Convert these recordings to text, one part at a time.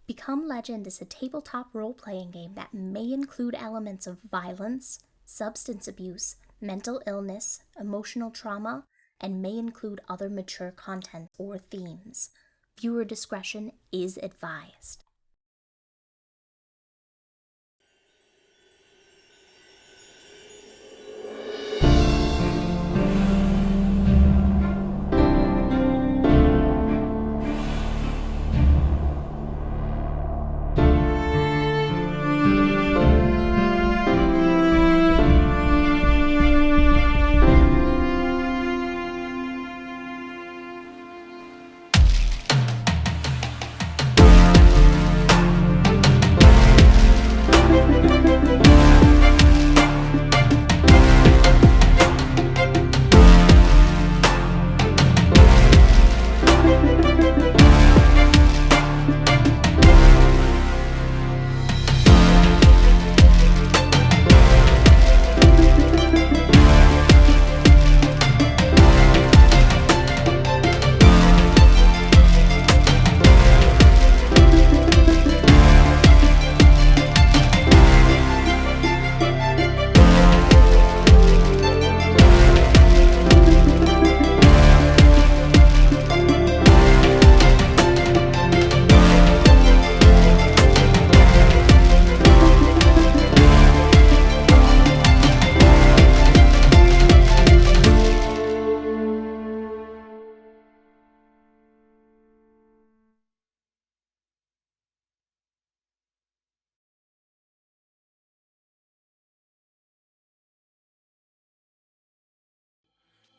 Become Legend is a tabletop role-playing game that may include elements of violence, substance abuse, mental illness, emotional trauma, and may include other mature content or themes. Viewer discretion is advised.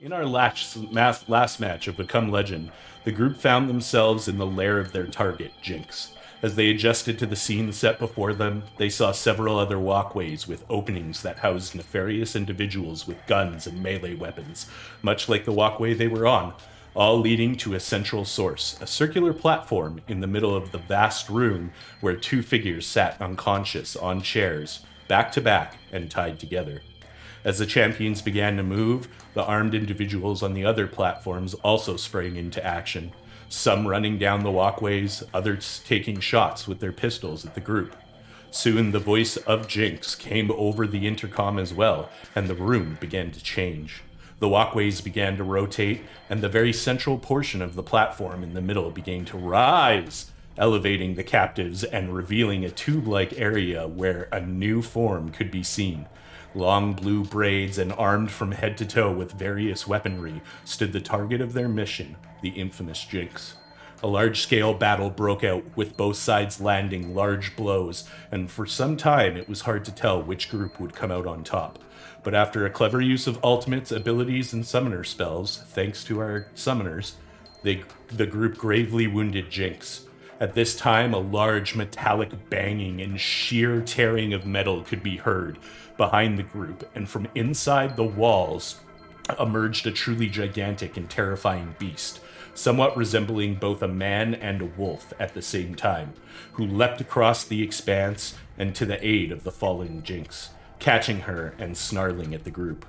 In our last match of Become Legend, the group found themselves in the lair of their target, Jinx. As they adjusted to the scene set before them, they saw several other walkways with openings that housed nefarious individuals with guns and melee weapons, much like the walkway they were on, all leading to a central source, a circular platform in the middle of the vast room where two figures sat unconscious on chairs, back to back and tied together. As the champions began to move, the armed individuals on the other platforms also sprang into action, some running down the walkways, others taking shots with their pistols at the group. Soon the voice of Jinx came over the intercom as well, and the room began to change. The walkways began to rotate, and the very central portion of the platform in the middle began to rise, elevating the captives and revealing a tube-like area where a new form could be seen. Long blue braids and armed from head to toe with various weaponry stood the target of their mission, the infamous Jinx. A large-scale battle broke out, with both sides landing large blows, and for some time it was hard to tell which group would come out on top. But after a clever use of ultimates, abilities, and summoner spells, thanks to our summoners, the group gravely wounded Jinx. At this time, a large metallic banging and sheer tearing of metal could be heard behind the group, and from inside the walls emerged a truly gigantic and terrifying beast, somewhat resembling both a man and a wolf at the same time, who leapt across the expanse and to the aid of the fallen Jinx, catching her and snarling at the group.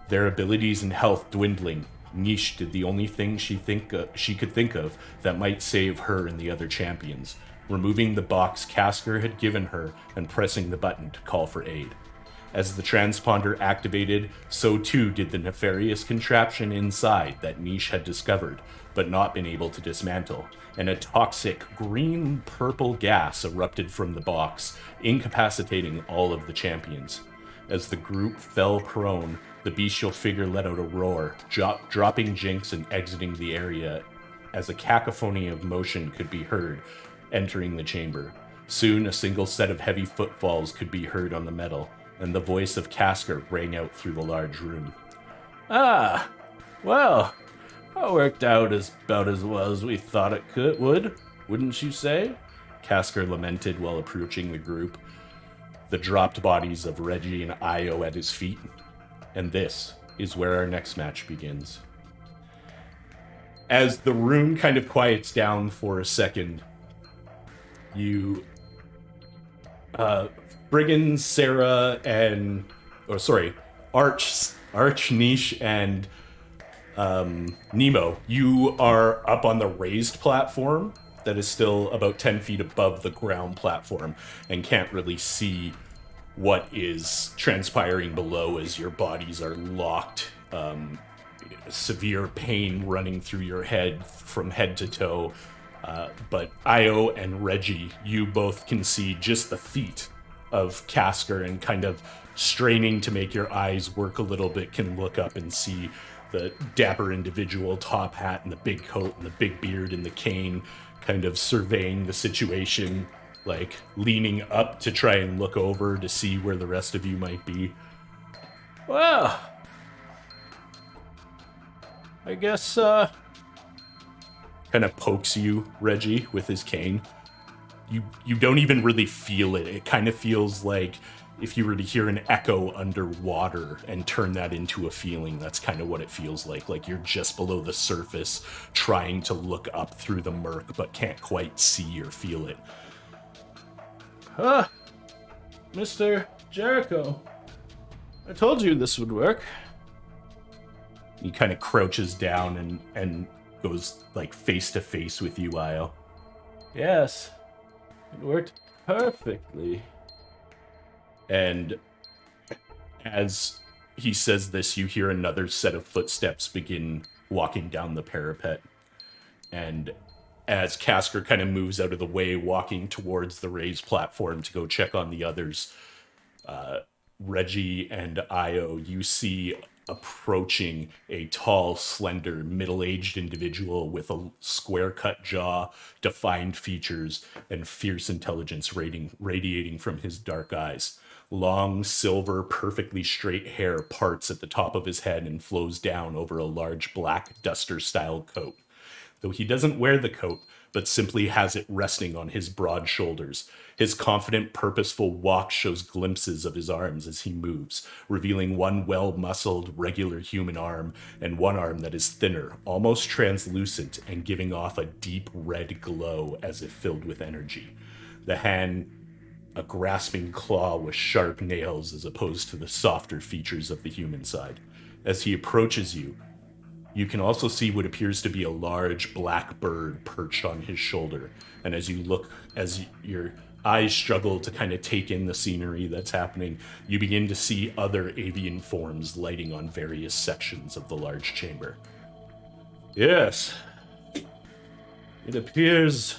Their abilities and health dwindling, Niche did the only thing she could think of that might save her and the other champions, removing the box Casker had given her and pressing the button to call for aid. As the transponder activated, so too did the nefarious contraption inside that Niche had discovered, but not been able to dismantle, and a toxic green-purple gas erupted from the box, incapacitating all of the champions. As the group fell prone, the bestial figure let out a roar, dropping Jinx and exiting the area as a cacophony of motion could be heard entering the chamber. Soon a single set of heavy footfalls could be heard on the metal, and the voice of Casker rang out through the large room. Ah, well, that worked out about as well as we thought it would, wouldn't you say? Casker lamented while approaching the group, the dropped bodies of Reggie and Io at his feet. And this is where our next match begins. As the room kind of quiets down for a second, you Brigand, Sarah, and Arch, Niche, and Nemo, you are up on the raised platform that is still about 10 feet above the ground platform and can't really see what is transpiring below as your bodies are locked. Severe pain running through your head from head to toe. But Io and Reggie, you both can see just the feet of Casker, and kind of straining to make your eyes work a little bit, can look up and see the dapper individual, top hat and the big coat and the big beard and the cane, kind of surveying the situation, like leaning up to try and look over to see where the rest of you might be. Well, I guess, kind of pokes you, Reggie, with his cane. You don't even really feel it. It kind of feels like if you were to hear an echo underwater and turn that into a feeling, that's kind of what it feels like you're just below the surface trying to look up through the murk but can't quite see or feel it. Mr. Jericho, I told you this would work. He kind of crouches down and goes like face to face with you, Io. Yes, it worked perfectly. And as he says this, you hear another set of footsteps begin walking down the parapet. And as Casker kind of moves out of the way, walking towards the raised platform to go check on the others, Reggie and Io, you see approaching a tall, slender, middle-aged individual with a square-cut jaw, defined features, and fierce intelligence radiating from his dark eyes. Long, silver, perfectly straight hair parts at the top of his head and flows down over a large black duster-style coat. Though he doesn't wear the coat, but simply has it resting on his broad shoulders. His confident, purposeful walk shows glimpses of his arms as he moves, revealing one well-muscled, regular human arm and one arm that is thinner, almost translucent, and giving off a deep red glow as if filled with energy. The hand, a grasping claw with sharp nails as opposed to the softer features of the human side. As he approaches you, you can also see what appears to be a large black bird perched on his shoulder. And as you look, as your eyes struggle to kind of take in the scenery that's happening, you begin to see other avian forms lighting on various sections of the large chamber. Yes. It appears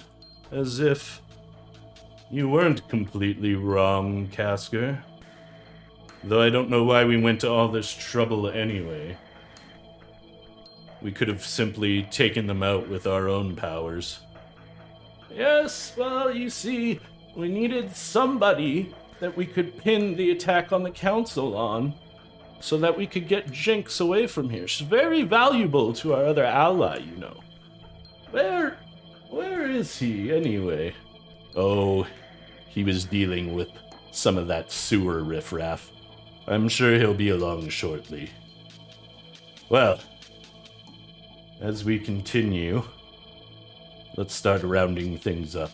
as if you weren't completely wrong, Casker. Though I don't know why we went to all this trouble anyway. We could have simply taken them out with our own powers. Yes, well, you see, we needed somebody that we could pin the attack on the council on, so that we could get Jinx away from here. She's very valuable to our other ally, you know. Where is he, anyway? Oh, he was dealing with some of that sewer riffraff. I'm sure he'll be along shortly. Well, as we continue, let's start rounding things up.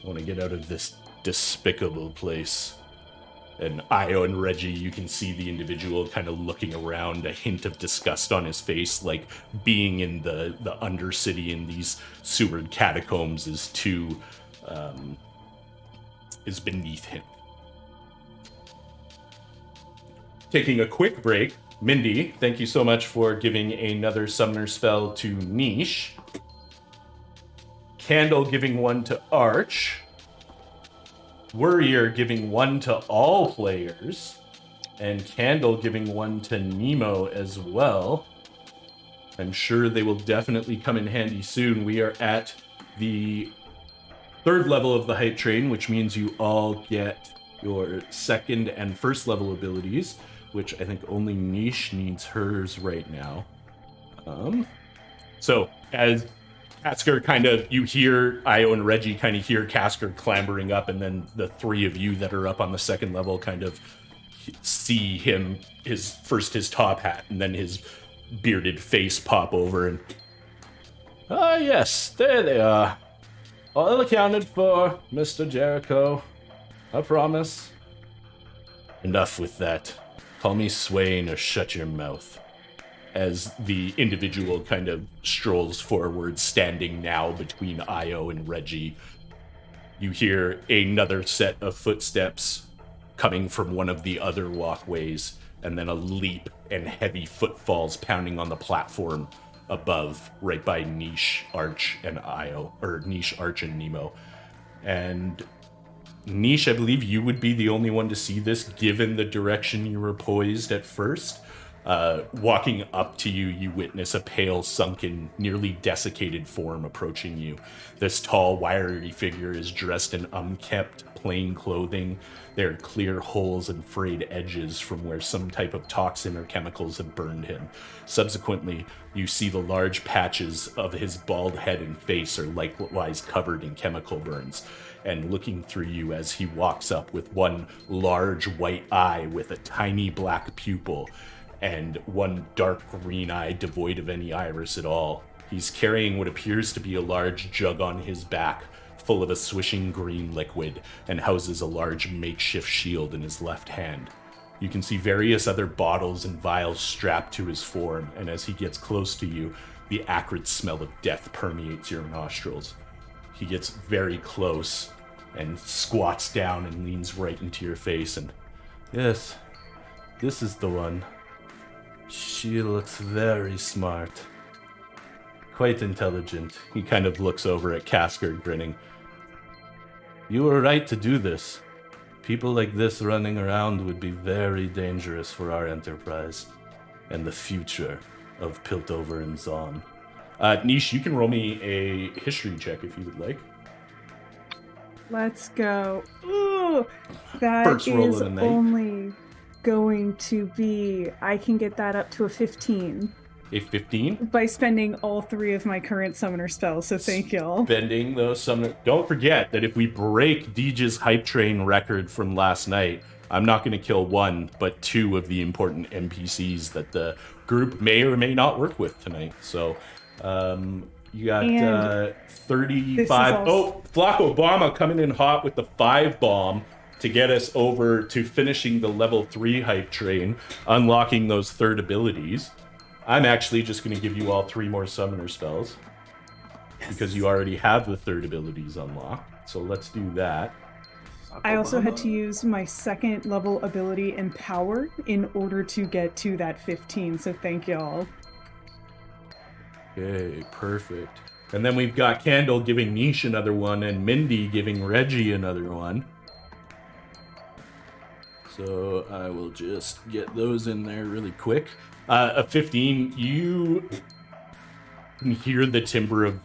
I want to get out of this despicable place. And Io and Reggie, you can see the individual kind of looking around, a hint of disgust on his face, like being in the undercity in these sewered catacombs is beneath him. Taking a quick break, Mindy, thank you so much for giving another summoner spell to Niche. Candle giving one to Arch. Worrier giving one to all players. And Candle giving one to Nemo as well. I'm sure they will definitely come in handy soon. We are at the 3rd level of the hype train, which means you all get your 2nd and 1st level abilities, which I think only Niche needs hers right now. So as Casker kind of, you hear Io and Reggie kind of hear Casker clambering up, and then the 3 of you that are up on the 2nd level kind of see him, his top hat and then his bearded face pop over and... Ah, yes, there they are. All accounted for, Mr. Jericho. I promise. Enough with that. Call me Swain or shut your mouth. as the individual kind of strolls forward, standing now between Io and Reggie. You hear another set of footsteps coming from one of the other walkways, and then a leap and heavy footfalls pounding on the platform above, right by Niche, Arch, and Io, or Niche, Arch, and Nemo. And Niche, I believe you would be the only one to see this, given the direction you were poised at first. Walking up to you, you witness a pale, sunken, nearly desiccated form approaching you. This tall, wiry figure is dressed in unkempt, plain clothing. There are clear holes and frayed edges from where some type of toxin or chemicals have burned him. Subsequently, you see the large patches of his bald head and face are likewise covered in chemical burns. And looking through you as he walks up with one large white eye with a tiny black pupil, and one dark green eye devoid of any iris at all. He's carrying what appears to be a large jug on his back, full of a swishing green liquid, and houses a large makeshift shield in his left hand. You can see various other bottles and vials strapped to his form, and as he gets close to you, the acrid smell of death permeates your nostrils. He gets very close and squats down and leans right into your face and, "Yes, this is the one. She looks very smart. Quite intelligent." he kind of looks over at Casker, grinning. "You were right to do this. People like this running around would be very dangerous for our enterprise and the future of Piltover and Zon." Niche, you can roll me a history check if you would like. Let's go. Ooh, that First roll is of the night. only going to be, I can get that up to a 15 A 15? by spending all 3 of my current summoner spells, so thank y'all. Bending those summoner. Don't forget that if we break Deej's hype train record from last night, I'm not going to kill 1, but 2 of the important NPCs that the group may or may not work with tonight. So, you got And 35. Oh, Flock Obama coming in hot with the 5 bomb to get us over to finishing the level 3 hype train, unlocking those third abilities. I'm actually just going to give you all 3 more summoner spells because you already have the third abilities unlocked. So let's do that. I also had to use my 2nd level ability Empower in order to get to that 15, so thank y'all. Okay, perfect. And then we've got Candle giving Niche another one and Mindy giving Reggie another one. So I will just get those in there really quick. A 15, you can hear the timbre of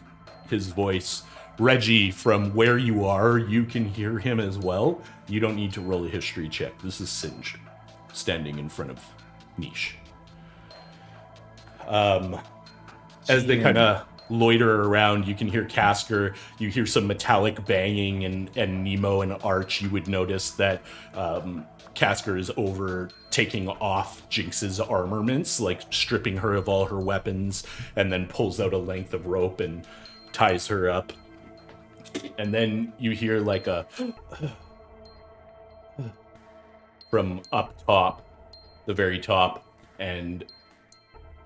his voice. Reggie, from where you are, you can hear him as well. You don't need to roll a history check. This is Singed, standing in front of Niche. As they kind of loiter around, you can hear Casker, you hear some metallic banging, and Nemo and Arch, you would notice that Casker is over taking off Jinx's armaments, like stripping her of all her weapons, and then pulls out a length of rope and ties her up. And then you hear like a from up top, the very top, and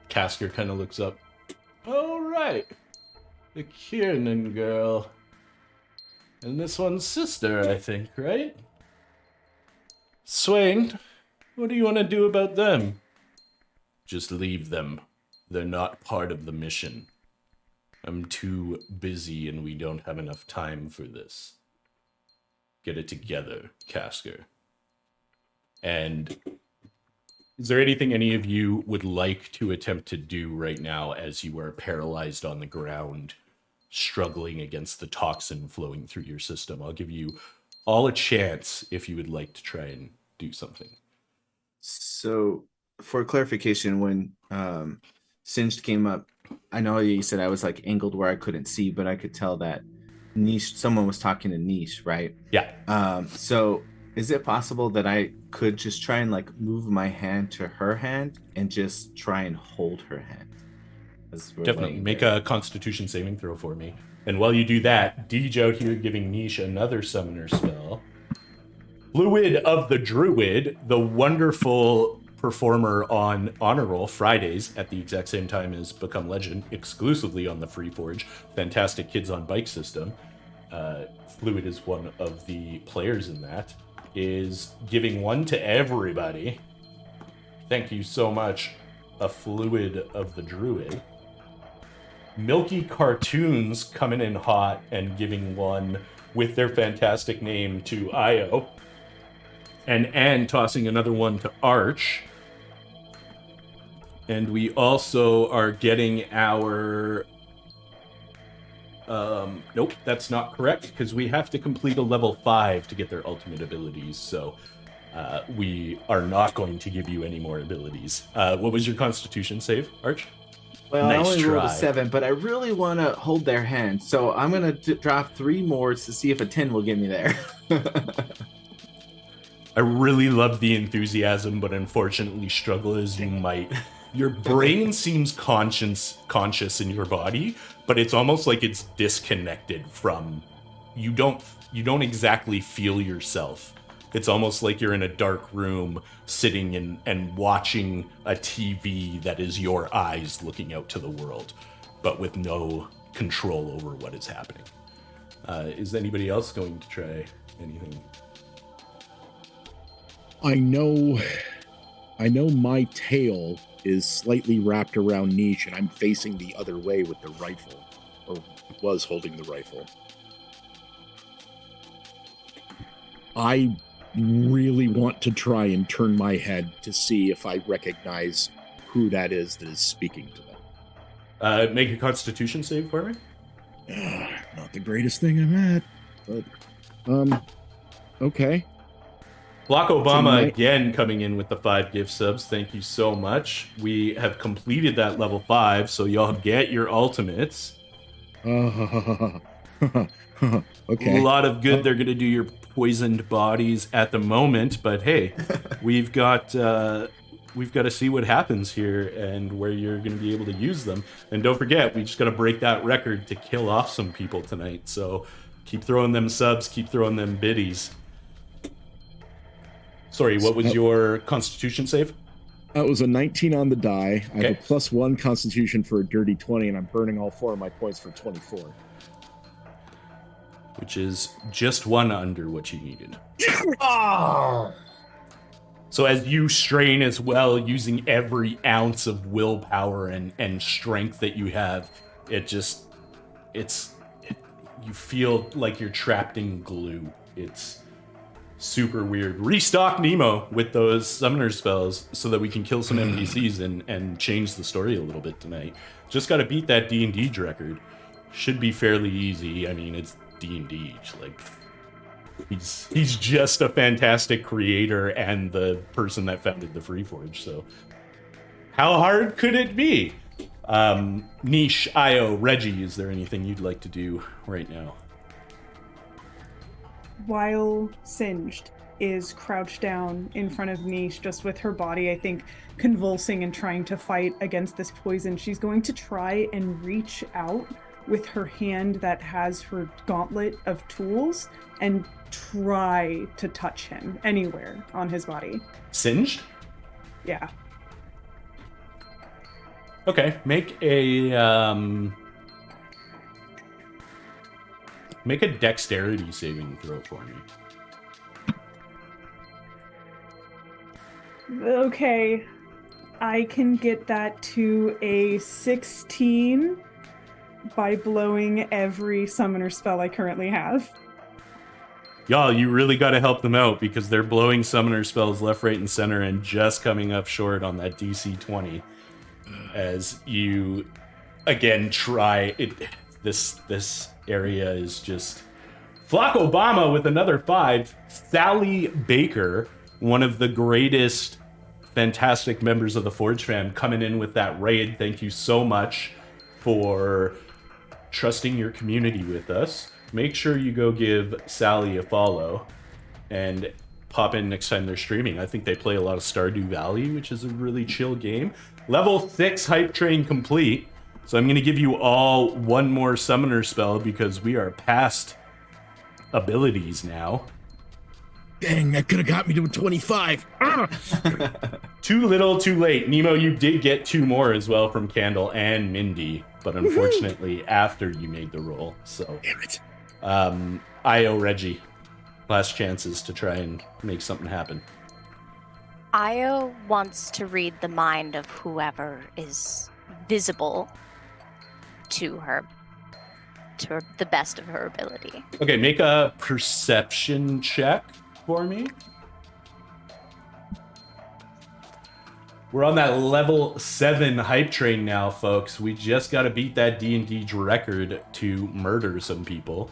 Casker kind of looks up. All right, the Kiernan girl. And this one's sister, I think, right? Swain, what do you want to do about them? Just leave them. They're not part of the mission. I'm too busy and we don't have enough time for this. Get it together, Casker. And is there anything any of you would like to attempt to do right now as you are paralyzed on the ground, struggling against the toxin flowing through your system? I'll give you all a chance if you would like to try and do something. So, for clarification, when Singed came up, I know you said I was like angled where I couldn't see, but I could tell that Niche, someone was talking to Niche, right? Yeah. So is it possible that I could just try and like move my hand to her hand and just try and hold her hand? Definitely. Make a Constitution saving throw for me. And while you do that, Deej out here giving Niche another summoner spell. Fluid of the Druid, the wonderful performer on Honor Roll Fridays at the exact same time as Become Legend, exclusively on the Free Forge. Fantastic Kids on Bike system. Fluid is one of the players in that. Is giving one to everybody. Thank you so much, a Fluid of the Druid. Milky Cartoons coming in hot and giving one with their fantastic name to Io. And tossing another one to Arch. And we also are getting our... nope, that's not correct, because we have to complete a level 5 to get their ultimate abilities, so we are not going to give you any more abilities. What was your Constitution save, Arch? Well, Nice I only rolled a try. 7, but I really want to hold their hand, so I'm going to drop 3 more to see if a 10 will get me there. I really love the enthusiasm, but unfortunately struggle as you might. Your brain seems conscious in your body, but it's almost like it's disconnected from... You don't exactly feel yourself. It's almost like you're in a dark room sitting and watching a TV that is your eyes looking out to the world, but with no control over what is happening. Is anybody else going to try anything? I know my tail is slightly wrapped around Niche, and I'm facing the other way with the rifle, or was holding the rifle. I really want to try and turn my head to see if I recognize who that is speaking to them. Make a Constitution save for me. Not the greatest thing I'm at, but okay. Block Obama again coming in with the 5 gift subs. Thank you so much. We have completed that level 5, so y'all get your ultimates. Okay. A lot of good. They're going to do your poisoned bodies at the moment, but hey, we've got to see what happens here and where you're going to be able to use them. And don't forget, we just got to break that record to kill off some people tonight. So keep throwing them subs, keep throwing them biddies. Sorry, what was your Constitution save? That was a 19 on the die. I Okay. have a +1 Constitution for a dirty 20, and I'm burning all 4 of my points for 24. Which is just 1 under what you needed. Oh! So as you strain as well, using every ounce of willpower and strength that you have, you feel like you're trapped in glue. It's super weird. Restock Nemo with those summoner spells so that we can kill some NPCs and change the story a little bit tonight. Just got to beat that D&D record. Should be fairly easy. I mean, it's D&D. Like, he's just a fantastic creator and the person that founded the Free Forge. So how hard could it be? Niche, Io, Reggie, is there anything you'd like to do right now? While Singed is crouched down in front of Niche, just with her body, I think, convulsing and trying to fight against this poison, she's going to try and reach out with her hand that has her gauntlet of tools and try to touch him anywhere on his body. Singed? Yeah. Okay, make a dexterity saving throw for me. Okay. I can get that to a 16 by blowing every summoner spell I currently have. Y'all, you really got to help them out because they're blowing summoner spells left, right, and center and just coming up short on that DC 20. As you, again, try it. This area is just... Flock Obama with another 5. Sally Baker, one of the greatest, fantastic members of the Forge fam, coming in with that raid. Thank you so much for trusting your community with us. Make sure you go give Sally a follow and pop in next time they're streaming. I think they play a lot of Stardew Valley, which is a really chill game. Level 6 hype train complete. So I'm going to give you all one more summoner spell because we are past abilities now. Dang, that could have got me to a 25. Too little, too late. Nemo, you did get 2 more as well from Candle and Mindy, but unfortunately after you made the roll. So, Damn it. Io, Reggie, last chances to try and make something happen. Io wants to read the mind of whoever is visible to her to the best of her ability. Okay, make a perception check for me. We're on that level 7 hype train now, folks. We just got to beat that D&D record to murder some people.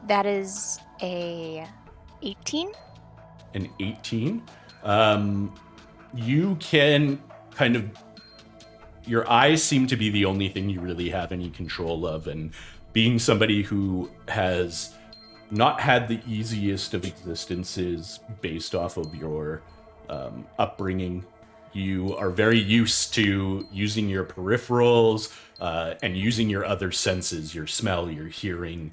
That is a 18. An 18. You can kind of... Your eyes seem to be the only thing you really have any control of, and being somebody who has not had the easiest of existences based off of your upbringing, you are very used to using your peripherals and using your other senses, your smell, your hearing,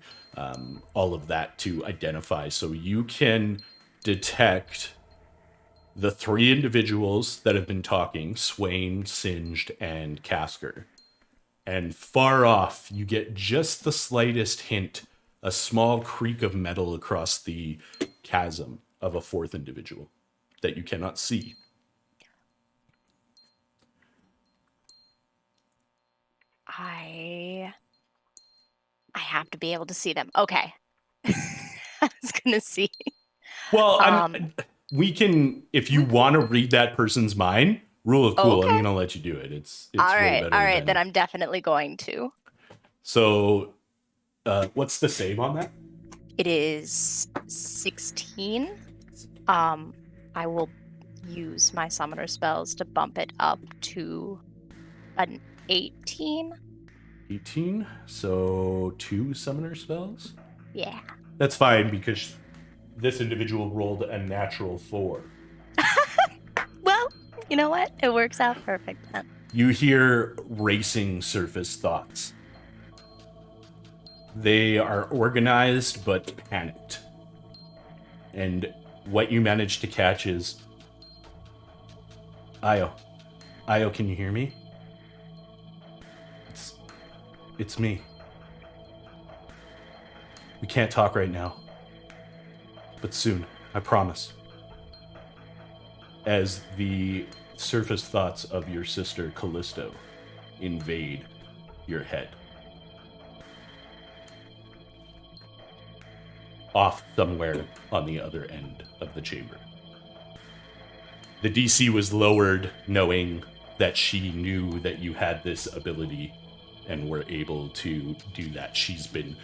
all of that to identify. So you can detect the 3 individuals that have been talking, Swain, Singed, and Casker. And far off, you get just the slightest hint, a small creak of metal across the chasm of a 4th individual that you cannot see. I have to be able to see them. Okay. I was going to see. Well, we can, if you want to read that person's mind, rule of cool, Okay. I'm going to let you do it. It's All way right. better All right. than- Then I'm definitely going to. So, what's the save on that? It is 16. I will use my summoner spells to bump it up to an 18. 18, so 2 summoner spells? Yeah. That's fine, because this individual rolled a natural 4. Well, you know what? It works out perfect then. You hear racing surface thoughts. They are organized but panicked. And what you manage to catch is... Io, can you hear me? It's me. We can't talk right now. But soon, I promise. As the surface thoughts of your sister Callisto invade your head. Off somewhere on the other end of the chamber. The DC was lowered knowing that she knew that you had this ability and were able to do that. She's been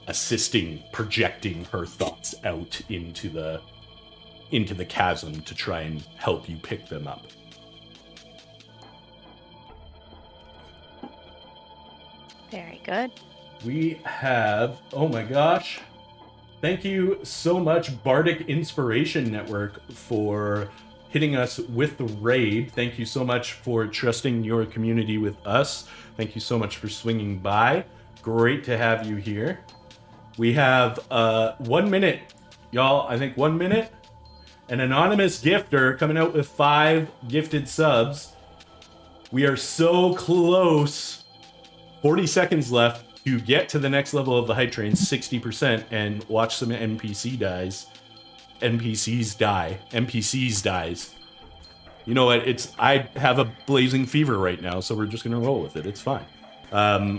assisting, projecting her thoughts out into the chasm to try and help you pick them up. Very good. We have, oh my gosh, thank you so much, Bardic Inspiration Network, for hitting us with the raid. Thank you so much for trusting your community with us. Thank you so much for swinging by. Great to have you here. We have 1 minute, y'all. I think 1 minute. An anonymous gifter coming out with 5 gifted subs. We are so close. 40 seconds left to get to the next level of the hype train, 60%, and watch some NPCs dies. You know what? I have a blazing fever right now, so we're just gonna roll with it. It's fine.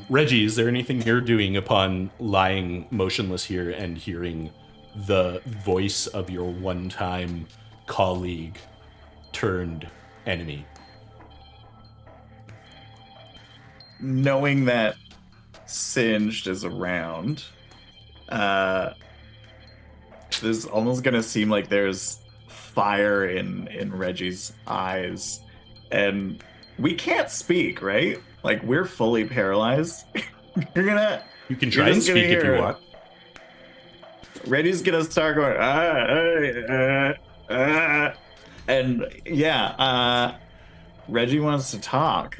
Reggie, is there anything you're doing upon lying motionless here and hearing the voice of your one-time colleague turned enemy? Knowing that Singed is around, this is almost gonna seem like there's fire in Reggie's eyes, and we can't speak, right? Like, we're fully paralyzed. You can try and speak if you want. Reggie's gonna start going, and yeah, Reggie wants to talk.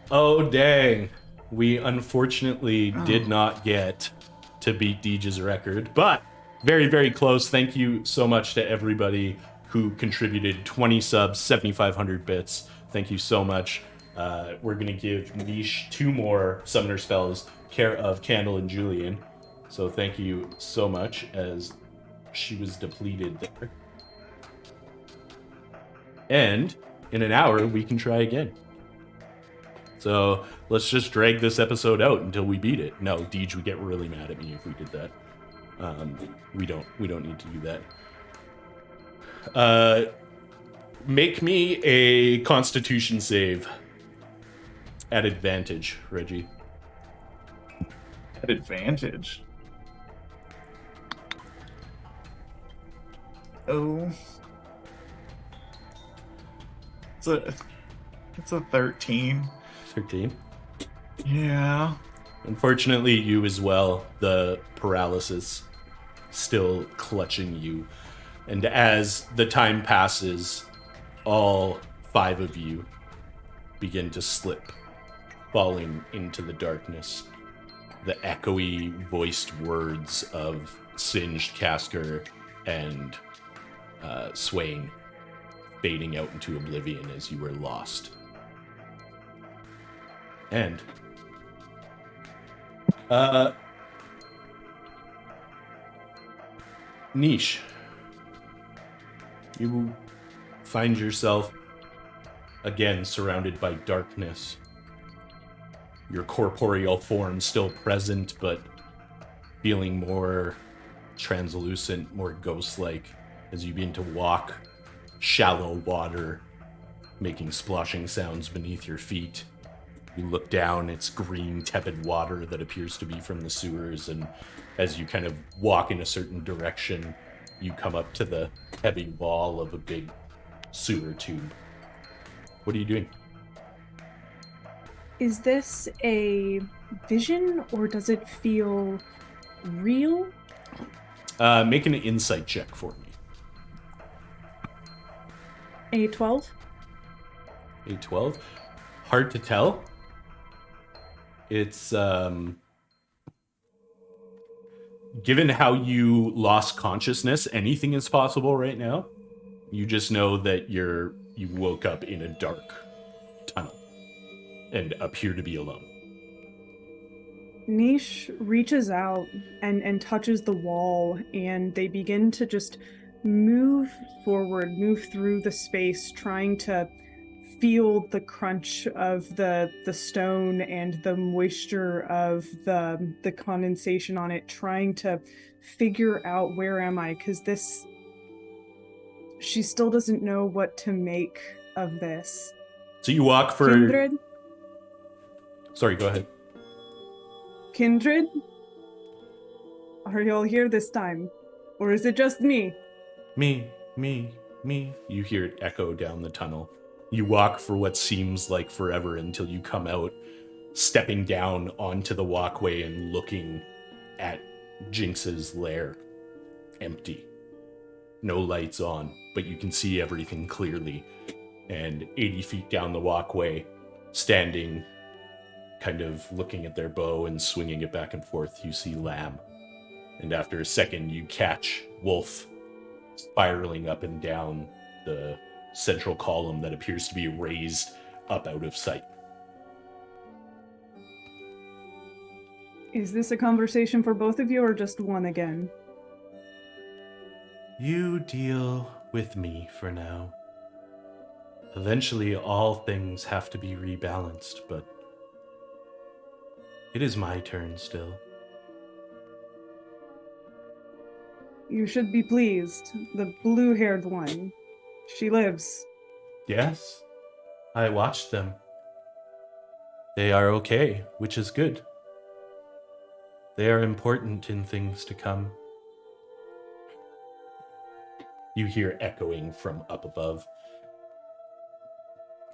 Oh, dang. We unfortunately did not get to beat Deej's record, but very, very close. Thank you so much to everybody who contributed 20 subs, 7,500 bits. Thank you so much. We're going to give Niche 2 more summoner spells, care of Candle and Julian. So thank you so much, as she was depleted there. And in an hour, we can try again. So let's just drag this episode out until we beat it. No, Deej would get really mad at me if we did that. We don't need to do that. Make me a Constitution save at advantage, Reggie. At advantage. Oh. It's a 13. 13. Yeah. Unfortunately, you as well. The paralysis still clutching you. And as the time passes, all 5 of you begin to slip, falling into the darkness. The echoey voiced words of Singed, Casker, and Swain fading out into oblivion as you were lost. And Niche, you find yourself again surrounded by darkness. Your corporeal form still present, but feeling more translucent, more ghost-like as you begin to walk shallow water, making splashing sounds beneath your feet. You look down, it's green, tepid water that appears to be from the sewers, and as you kind of walk in a certain direction, you come up to the heavy wall of a big sewer tube. What are you doing? Is this a vision or does it feel real? Make an insight check for me. A 12? A 12? Hard to tell. It's, given how you lost consciousness, anything is possible right now. You just know that you woke up in a dark tunnel and appear to be alone. Niche reaches out and touches the wall, and they begin to just move forward, move through the space, trying to feel the crunch of the stone and the moisture of the condensation on it, trying to figure out where am I, because she still doesn't know what to make of this. So you walk for... Kindred? Sorry, go ahead. Kindred? Are y'all here this time? Or is it just me? Me. You hear it echo down the tunnel. You walk for what seems like forever until you come out, stepping down onto the walkway and looking at Jinx's lair. Empty. No lights on, but you can see everything clearly. And 80 feet down the walkway, standing, kind of looking at their bow and swinging it back and forth, you see Lamb. And after a second, you catch Wolf spiraling up and down the central column that appears to be raised up out of sight. Is this a conversation for both of you or just one again? You deal with me for now. Eventually, all things have to be rebalanced, but it is my turn still. You should be pleased. The blue-haired one. She lives. Yes, I watched them. They are okay, which is good. They are important in things to come. You hear echoing from up above.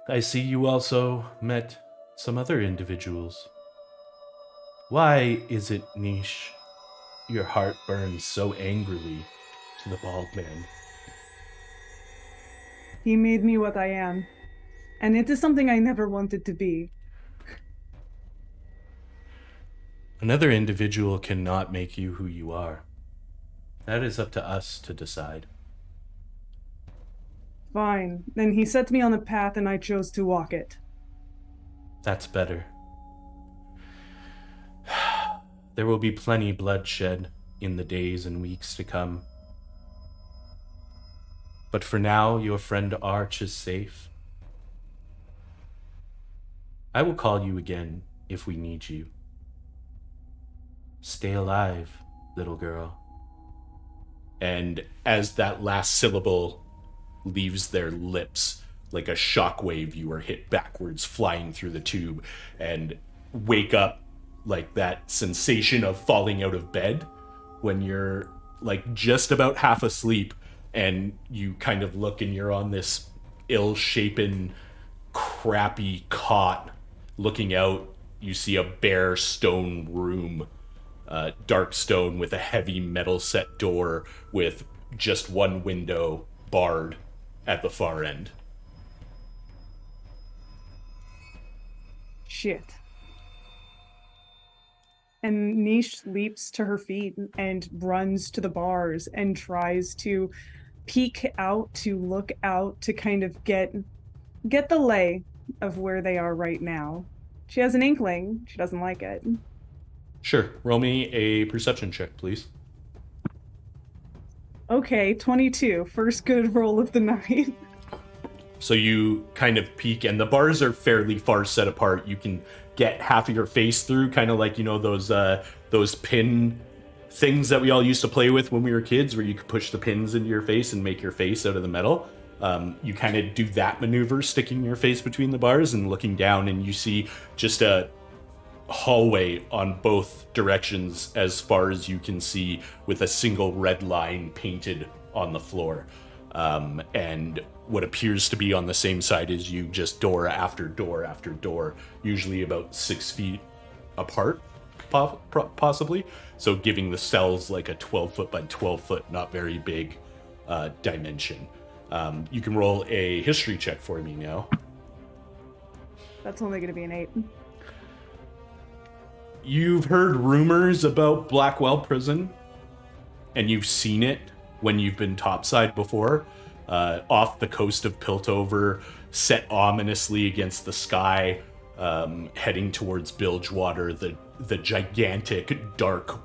I see you also met some other individuals. Why is it, Niche, your heart burns so angrily to the bald man? He made me what I am. And it is something I never wanted to be. Another individual cannot make you who you are. That is up to us to decide. Fine. Then he set me on the path and I chose to walk it. That's better. There will be plenty bloodshed in the days and weeks to come. But for now, your friend Arch is safe. I will call you again if we need you. Stay alive, little girl. And as that last syllable leaves their lips, like a shockwave, you are hit backwards, flying through the tube, and wake up like that sensation of falling out of bed when you're like just about half asleep, and you kind of look and you're on this ill-shapen, crappy cot. Looking out, you see a bare stone room, dark stone with a heavy metal set door with just one window barred at the far end. Shit. And Niche leaps to her feet and runs to the bars and tries to peek out, to look out, to kind of get the lay of where they are right now. She has an inkling. She doesn't like it. Sure. Roll me a perception check, please. Okay, 22. First good roll of the night. So you kind of peek, and the bars are fairly far set apart. You can get half of your face through, kind of like, you know, those pin things that we all used to play with when we were kids, where you could push the pins into your face and make your face out of the metal. You kind of do that maneuver, sticking your face between the bars and looking down, and you see just a hallway on both directions as far as you can see, with a single red line painted on the floor. And what appears to be on the same side as you, just door after door after door, usually about 6 feet apart, possibly. So giving the cells like a 12 foot by 12 foot, not very big dimension. You can roll a history check for me now. That's only going to be an 8. You've heard rumors about Blackwell Prison, and you've seen it when you've been topside before, off the coast of Piltover, set ominously against the sky, heading towards Bilgewater, the gigantic dark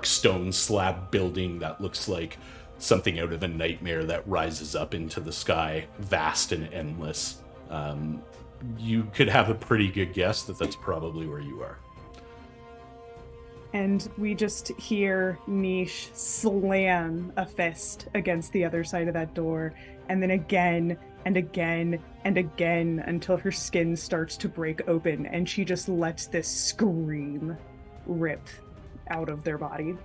stone slab building that looks like something out of a nightmare that rises up into the sky, vast and endless. You could have a pretty good guess that that's probably where you are. And we just hear Niche slam a fist against the other side of that door, and then again and again and again until her skin starts to break open, and she just lets this scream rip out of their body.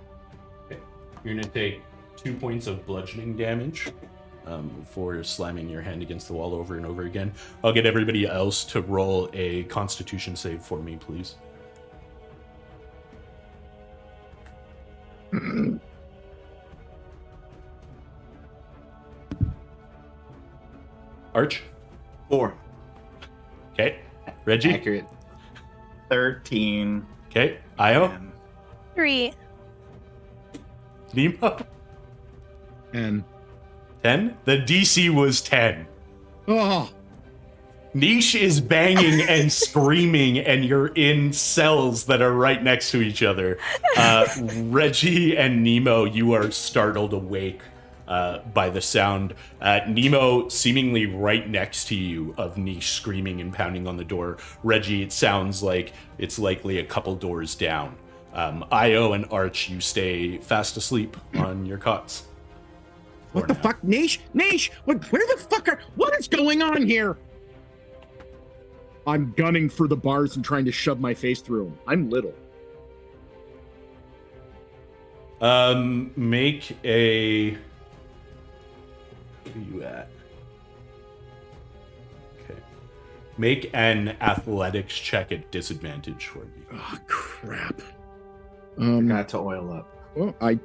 Okay. You're going to take 2 points of bludgeoning damage for slamming your hand against the wall over and over again. I'll get everybody else to roll a Constitution save for me, please. Arch? 4. Okay. Reggie? Accurate. 13. Okay. Io? And 3. Nemo? And 10? The DC was 10. oh, Niche is banging and screaming, and you're in cells that are right next to each other. Reggie and Nemo, you are startled awake by the sound. Nemo seemingly right next to you of Niche screaming and pounding on the door. Reggie, it sounds like it's likely a couple doors down. Io and Arch, you stay fast asleep on your cots. what the fuck, Niche? Where the fuck what is going on here? I'm gunning for the bars and trying to shove my face through them. I'm little. Make a... Where are you at? Okay. Make an athletics check at disadvantage for me. Oh, crap. Got to oil up. Well, I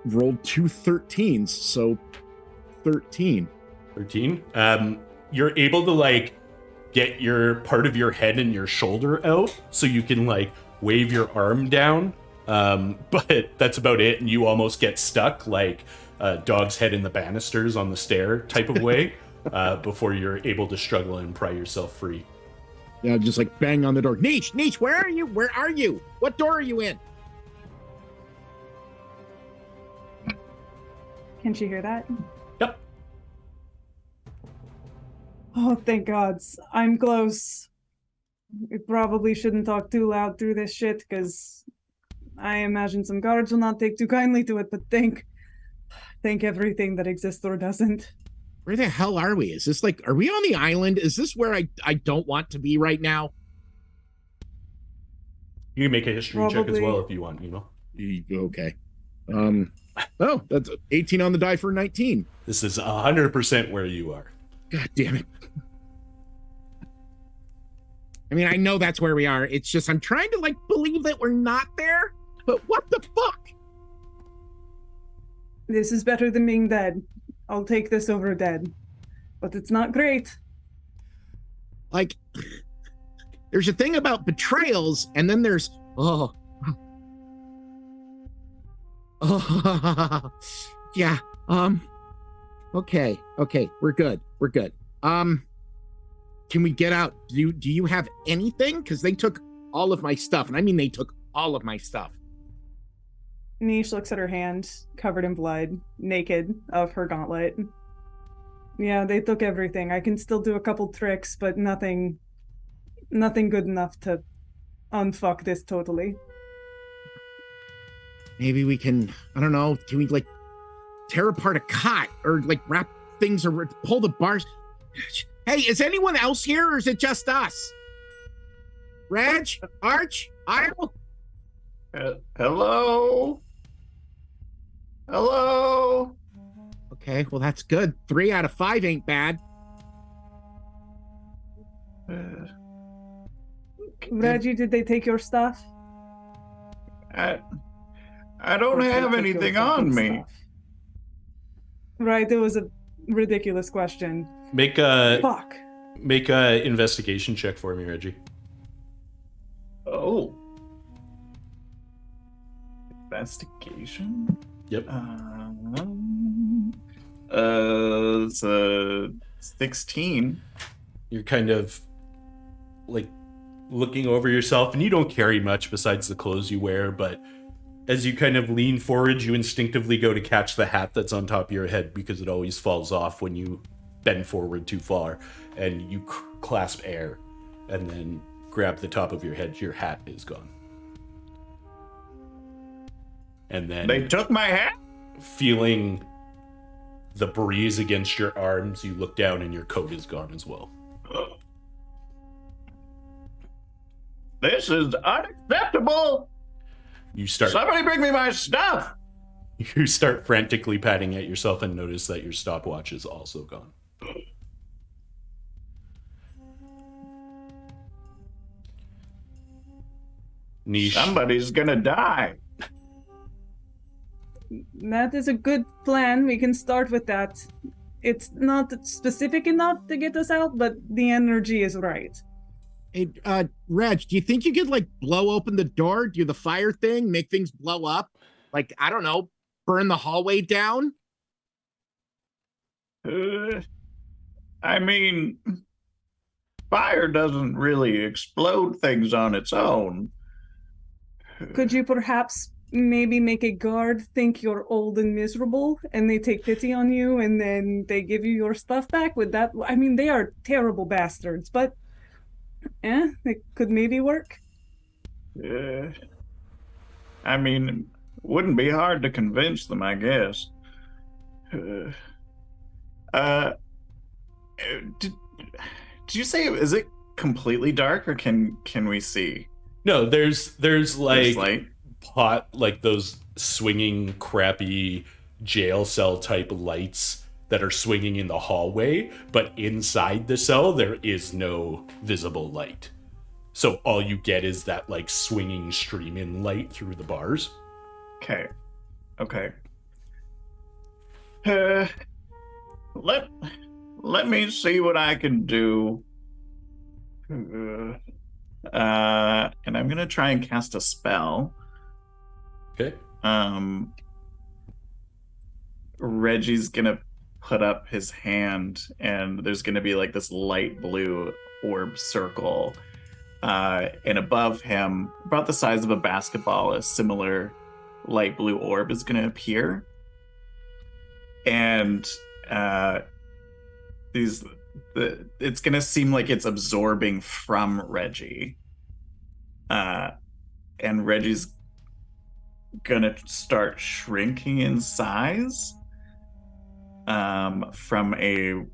rolled 2 13s, so 13. 13. You're able to, like, get your part of your head and your shoulder out so you can like wave your arm down. But that's about it, and you almost get stuck like a dog's head in the banisters on the stair type of way before you're able to struggle and pry yourself free. Yeah, just like bang on the door. Niche, where are you? Where are you? What door are you in? Can she hear that? Yep. Oh, thank God. I'm close. We probably shouldn't talk too loud through this shit, because I imagine some guards will not take too kindly to it, but thank everything that exists or doesn't. Where the hell are we? Is this like, are we on the island? Is this where I don't want to be right now? You can make a history check as well if you want, Okay. Oh, that's 18 on the die for 19. This is 100% where you are. God damn it. I mean, I know that's where we are. It's just I'm trying to like believe that we're not there, but what the fuck? This is better than being dead. I'll take this over dead. But it's not great. Like, there's a thing about betrayals, and then there's yeah. Okay, we're good. Can we get out? Do you have anything? Because they took all of my stuff, and I mean they took all of my stuff. Niche looks at her hand, covered in blood, naked, of her gauntlet. Yeah, they took everything. I can still do a couple tricks, but nothing good enough to unfuck this totally. Maybe we can, I don't know, can we like tear apart a cot or like wrap things or pull the bars? Hey, is anyone else here or is it just us? Reg? Arch? Isle? Hello? Hello? Okay, well that's good. 3 out of 5 ain't bad. Reggie, did they take your stuff? I don't have anything on me. Stuff. Right, it was a ridiculous question. Make a Fuck. Make a investigation check for me, Reggie. Oh. Investigation? Yep. It's a 16. You're kind of like looking over yourself, and you don't carry much besides the clothes you wear, but as you kind of lean forward, you instinctively go to catch the hat that's on top of your head because it always falls off when you bend forward too far, and you clasp air and then grab the top of your head. Your hat is gone. And then They took my hat? feeling the breeze against your arms, you look down and your coat is gone as well. This is unacceptable. Somebody bring me my stuff. You start frantically patting at yourself and notice that your stopwatch is also gone. Niche. Somebody's gonna die. That is a good plan. We can start with that. It's not specific enough to get us out, but the energy is right. Hey, Reg, do you think you could like blow open the door, do the fire thing, make things blow up? Like, I don't know, burn the hallway down? I mean, fire doesn't really explode things on its own. Could you perhaps maybe make a guard think you're old and miserable, and they take pity on you, and then they give you your stuff back? With that, I mean, they are terrible bastards, but it could maybe work. I mean, wouldn't be hard to convince them, I guess. Did you say, is it completely dark, or can we see? No, there's like light? like those swinging crappy jail cell type lights that are swinging in the hallway, but inside the cell there is no visible light. So all you get is that like swinging streaming light through the bars. Okay. Let me see what I can do. And I'm gonna try and cast a spell. Okay. Reggie's gonna put up his hand, and there's gonna be like this light blue orb circle. And above him, about the size of a basketball, a similar light blue orb is gonna appear. And it's gonna seem like it's absorbing from Reggie. And Reggie's gonna start shrinking in size from a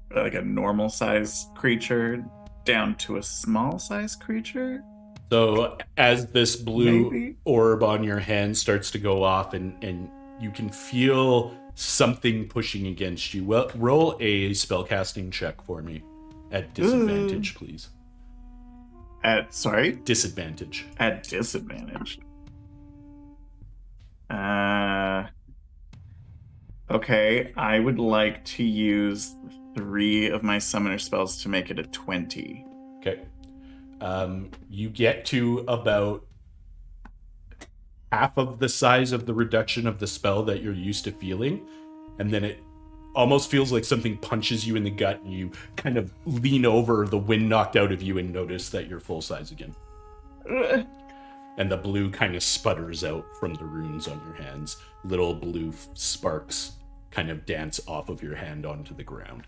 normal size creature down to a small size creature. So as this blue Maybe. orb on your hand starts to go off and you can feel something pushing against you, well, roll a spellcasting check for me at disadvantage, please. Disadvantage. At disadvantage. Okay, I would like to use 3 of my summoner spells to make it a 20. Okay. You get to about half of the size of the reduction of the spell that you're used to feeling, and then it almost feels like something punches you in the gut, and you kind of lean over, the wind knocked out of you, and notice that you're full size again. And the blue kind of sputters out from the runes on your hands. Little blue sparks kind of dance off of your hand onto the ground.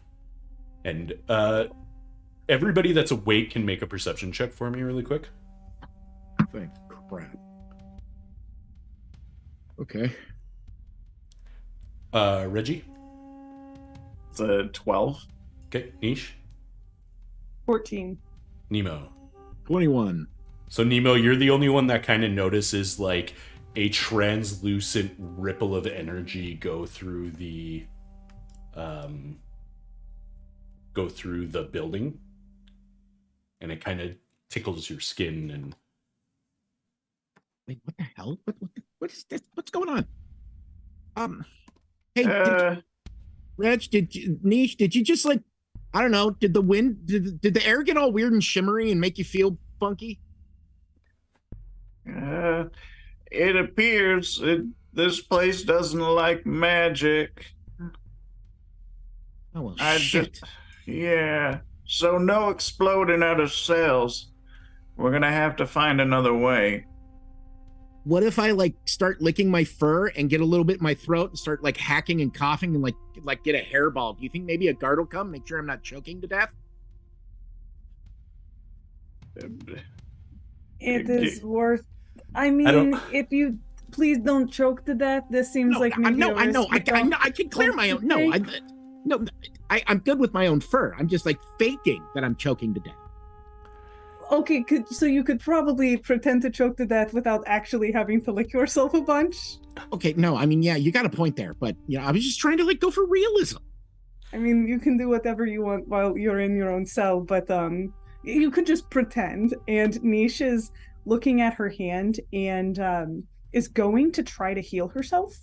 And everybody that's awake can make a perception check for me really quick. Thank crap. Okay. Reggie? It's a 12. Okay. Niche? 14. Nemo? 21. So Nemo, you're the only one that kind of notices like a translucent ripple of energy go through the building, and it kind of tickles your skin. And Wait, what the hell? What is this? What's going on? Hey, Niche, did you just like, I don't know, did the air get all weird and shimmery and make you feel funky? It appears this place doesn't like magic. Oh, well, shit. Yeah. So no exploding out of cells. We're gonna have to find another way. What if I like start licking my fur and get a little bit in my throat and start like hacking and coughing and like get a hairball? Do you think maybe a guard will come, make sure I'm not choking to death? It is worth. I mean, if you please don't choke to death. This seems like maybe I know. I can clear my own. No, I'm good with my own fur. I'm just like faking that I'm choking to death. Okay, so you could probably pretend to choke to death without actually having to lick yourself a bunch. Okay, no, I mean, yeah, you got a point there, but I was just trying to like go for realism. I mean, you can do whatever you want while you're in your own cell, but you could just pretend. And Niche is looking at her hand and is going to try to heal herself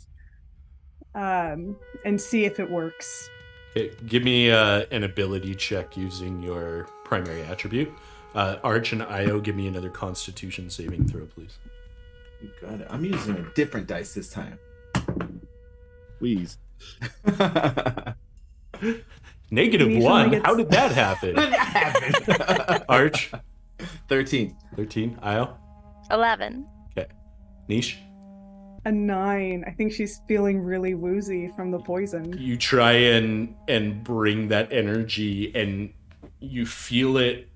and see if it works. Okay, give me an ability check using your primary attribute. Arch and Io, give me another Constitution saving throw, please. You got it. I'm using a different dice this time. Please. -1? How did that happen? How did that happen? Arch? 13. 13. Io? 11. Okay. Niche? A 9. I think she's feeling really woozy from the poison. You try and bring that energy, and you feel it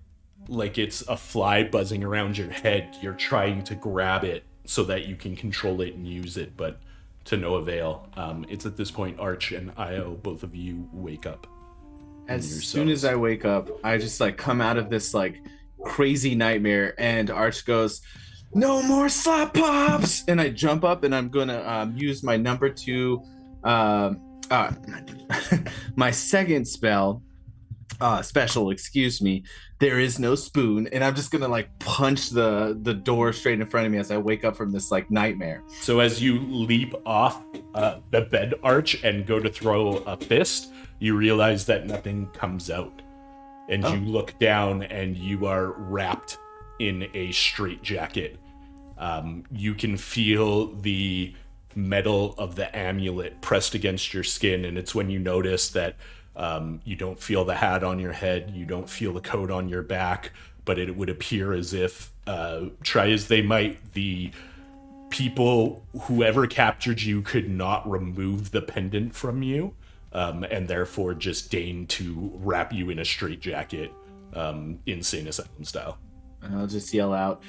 like it's a fly buzzing around your head. You're trying to grab it so that you can control it and use it, but to no avail. It's at this point, Arch and Io, both of you wake up. As soon as I wake up, I just like come out of this like crazy nightmare, and Arch goes, "No more slap pops!" And I jump up, and I'm gonna use my number 2, my second special, excuse me. There is no spoon, and I'm just gonna like punch the door straight in front of me as I wake up from this like nightmare. So as you leap off the bed, Arch, and go to throw a fist, you realize that nothing comes out. and Oh. you look down and you are wrapped in a straitjacket. You can feel the metal of the amulet pressed against your skin, and it's when you notice that you don't feel the hat on your head, you don't feel the coat on your back, but it would appear as if, try as they might, the people, whoever captured you, could not remove the pendant from you, and therefore just deign to wrap you in a straitjacket, insane asylum style. And I'll just yell out,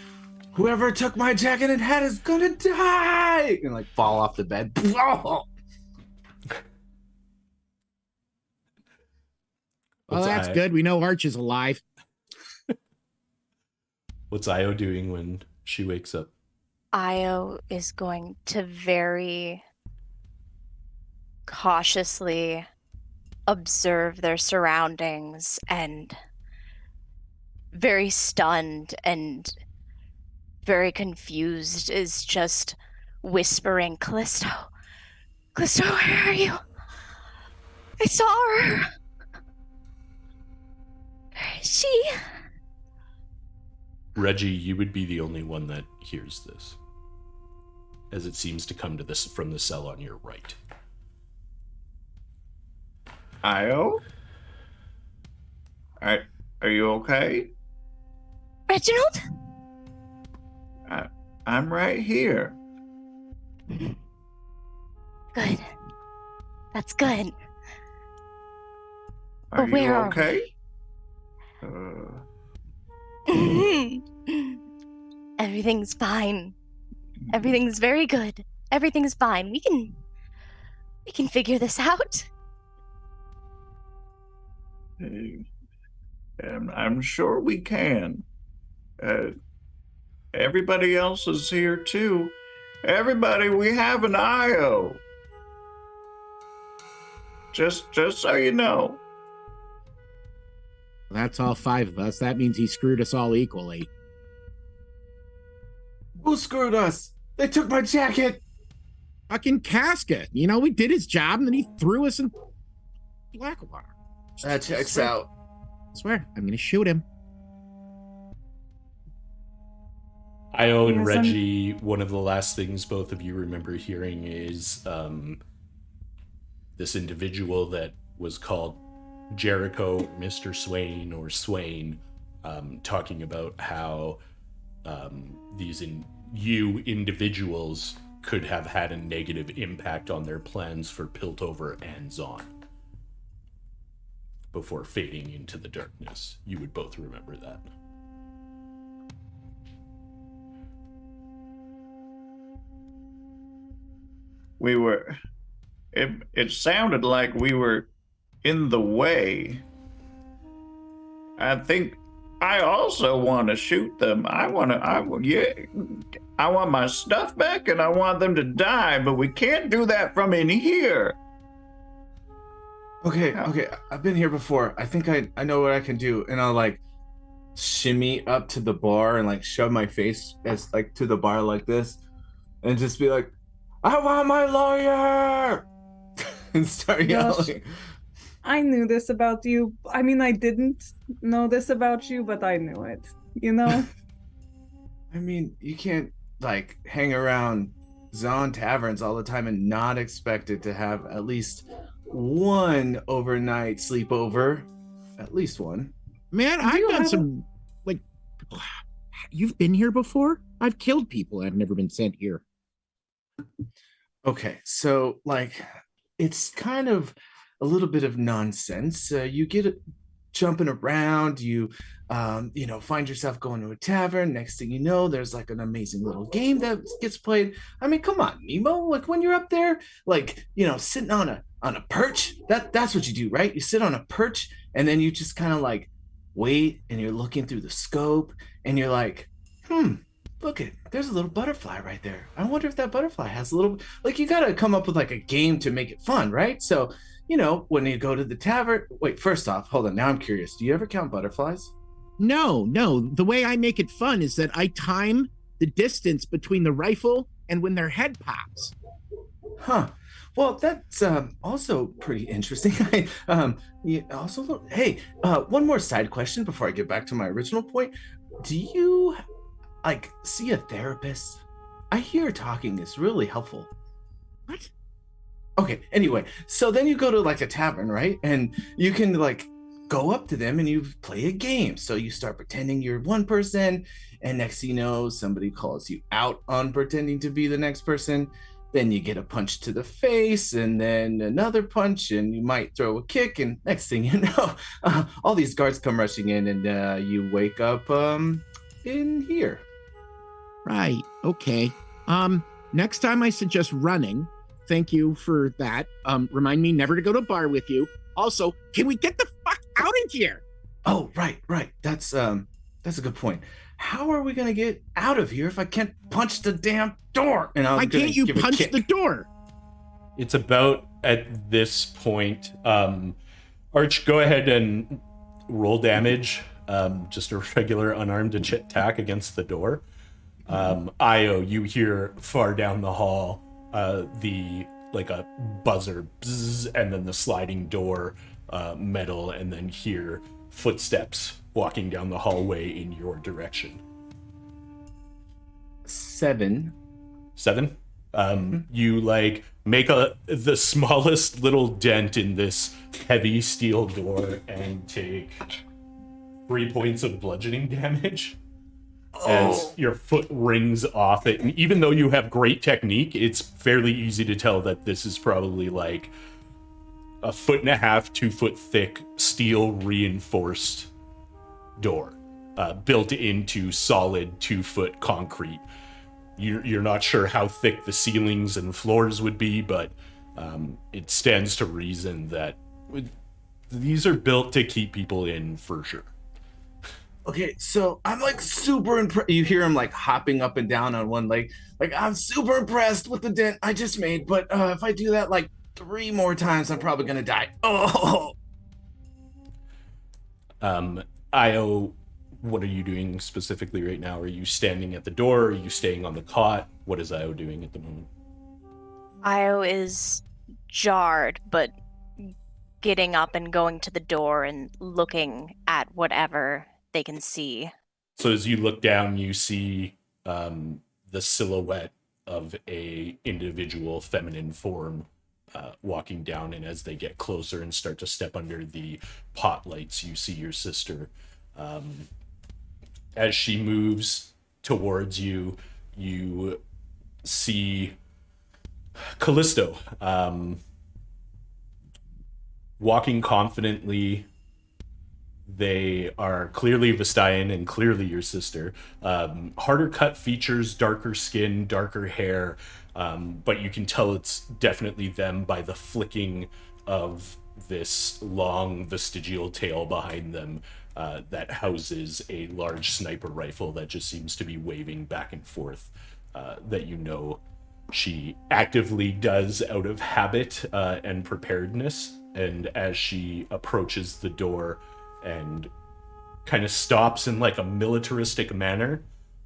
"Whoever took my jacket and hat is gonna die!" And like fall off the bed. Well, that's good. We know Arch is alive. What's Io doing when she wakes up? Io is going to very cautiously observe their surroundings and very stunned and very confused is just whispering, Callisto, where are you? I saw her. Where is she? Reggie, you would be the only one that hears this, as it seems to come to this from the cell on your right. Io? Are you okay? Reginald? I'm right here. Good. That's good. Are But where you are okay? Everything's fine. Everything's very good. Everything's fine. We can figure this out. I'm sure we can. Everybody else is here too. Everybody, we have an IO. Just so you know. That's all 5 of us. That means he screwed us all equally. Who screwed us? They took my jacket. Fucking Casket. You know, we did his job and then he threw us in Blackwater. That checks out. I swear, I'm gonna shoot him. Io and Yes, Reggie, one of the last things both of you remember hearing is this individual that was called Jericho, Mr. Swain, or Swain, talking about how these individuals could have had a negative impact on their plans for Piltover and Zon before fading into the darkness. You would both remember that. It sounded like we were in the way. I think I also want to shoot them. I want my stuff back and I want them to die, but we can't do that from in here. Okay, I've been here before. I think I know what I can do. And I'll like shimmy up to the bar and like shove my face as like to the bar like this and just be like, "I want my lawyer!" and start Gosh. yelling. I knew this about you. I mean, I didn't know this about you, but I knew it, you know? I mean, you can't like hang around Zon taverns all the time and not expect it to have at least one overnight sleepover. At least one. Man, Do I've you done have some, like, you've been here before? I've killed people. I've never been sent here. Okay, so like it's kind of a little bit of nonsense. You get jumping around, you find yourself going to a tavern. Next thing you know, there's like an amazing little game that gets played. I mean, come on, Nemo. Like when you're up there, like, sitting on a perch, that's what you do, right? You sit on a perch and then you just kind of like wait and you're looking through the scope and you're like, look there's a little butterfly right there. I wonder if that butterfly has a little, like, you got to come up with like a game to make it fun, right? So, when you go to the tavern, wait, first off, hold on. Now I'm curious. Do you ever count butterflies? No. The way I make it fun is that I time the distance between the rifle and when their head pops. Huh. well, that's also pretty interesting. Hey, one more side question before I get back to my original point. Do you like see a therapist? I hear talking is really helpful. What? Okay, anyway, so then you go to like a tavern, right? And you can like go up to them and you play a game. So you start pretending you're one person, and next thing you know, somebody calls you out on pretending to be the next person. Then you get a punch to the face, and then another punch, and you might throw a kick, and next thing you know, all these guards come rushing in, and you wake up in here. Right. Okay. Next time I suggest running. Thank you for that. Remind me never to go to a bar with you. Also, can we get the fuck out of here? Oh, right. That's a good point. How are we gonna get out of here if I can't punch the damn door? And Why can't you punch the door? It's about at this point. Arch, go ahead and roll damage. Just a regular unarmed attack against the door. Io, you hear far down the hall the like a buzzer bzz, and then the sliding door metal, and then hear footsteps walking down the hallway in your direction. 7. You like make the smallest little dent in this heavy steel door and take 3 points of bludgeoning damage. As your foot rings off it. And even though you have great technique, it's fairly easy to tell that this is probably like a 1.5 to 2 foot thick steel reinforced door built into solid 2 foot concrete. You're not sure how thick the ceilings and floors would be, but it stands to reason that these are built to keep people in for sure. Okay, so I'm like super impressed. You hear him like hopping up and down on one leg. Like, I'm super impressed with the dent I just made, but if I do that like 3 more times, I'm probably gonna die. Oh. Io, what are you doing specifically right now? Are you standing at the door? Are you staying on the cot? What is Io doing at the moment? Io is jarred, but getting up and going to the door and looking at whatever they can see. So as you look down, you see the silhouette of a individual feminine form walking down, and as they get closer and start to step under the pot lights, you see your sister. As she moves towards you, you see Callisto walking confidently. They are clearly Vistian and clearly your sister. Harder cut features, darker skin, darker hair, but you can tell it's definitely them by the flicking of this long vestigial tail behind them that houses a large sniper rifle that just seems to be waving back and forth, that you know she actively does out of habit and preparedness. And as she approaches the door and kind of stops in like a militaristic manner,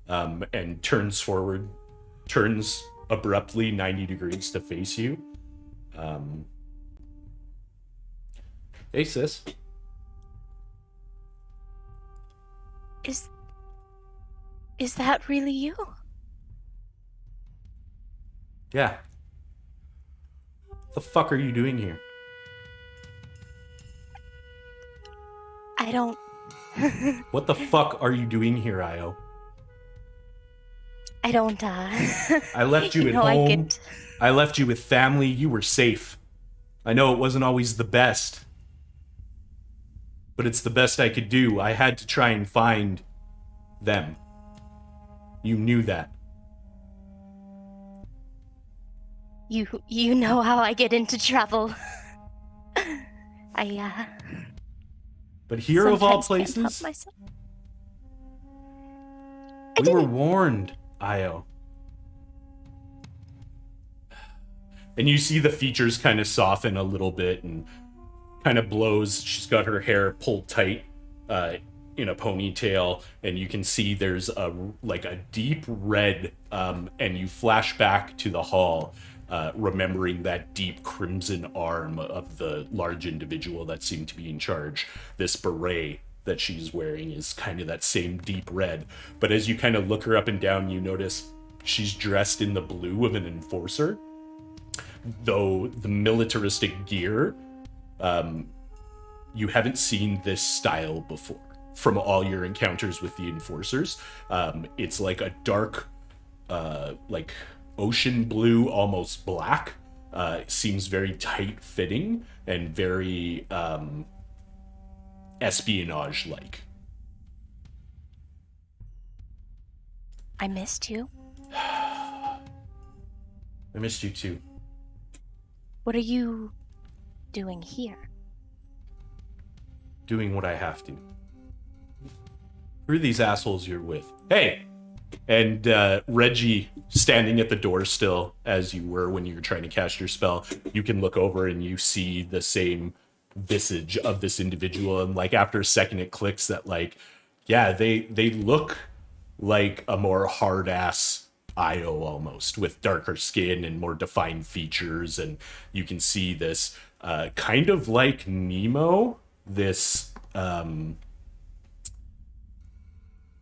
and turns abruptly 90 degrees to face you. Hey, sis. Is that really you? Yeah. What the fuck are you doing here? I don't... What the fuck are you doing here, Io? I don't, I left you at know, home. I left you with family. You were safe. I know it wasn't always the best, but it's the best I could do. I had to try and find them. You knew that. You know how I get into trouble. But here of all sometimes can't help places, myself. we were warned, Io. And you see the features kind of soften a little bit and kind of blows. She's got her hair pulled tight in a ponytail, and you can see there's a deep red, and you flash back to the hall remembering that deep crimson arm of the large individual that seemed to be in charge. This beret that she's wearing is kind of that same deep red. But as you kind of look her up and down, you notice she's dressed in the blue of an enforcer. Though the militaristic gear, you haven't seen this style before from all your encounters with the enforcers. It's like a dark, like ocean blue, almost black. Seems very tight fitting and very espionage-like. I missed you. I missed you too. What are you doing here? Doing what I have to. Who are these assholes you're with? Hey! And Reggie, standing at the door still, as you were when you were trying to cast your spell, you can look over and you see the same visage of this individual. And like after a second, it clicks that like, yeah, they look like a more hard-ass Io almost, with darker skin and more defined features. And you can see this kind of like Nemo, this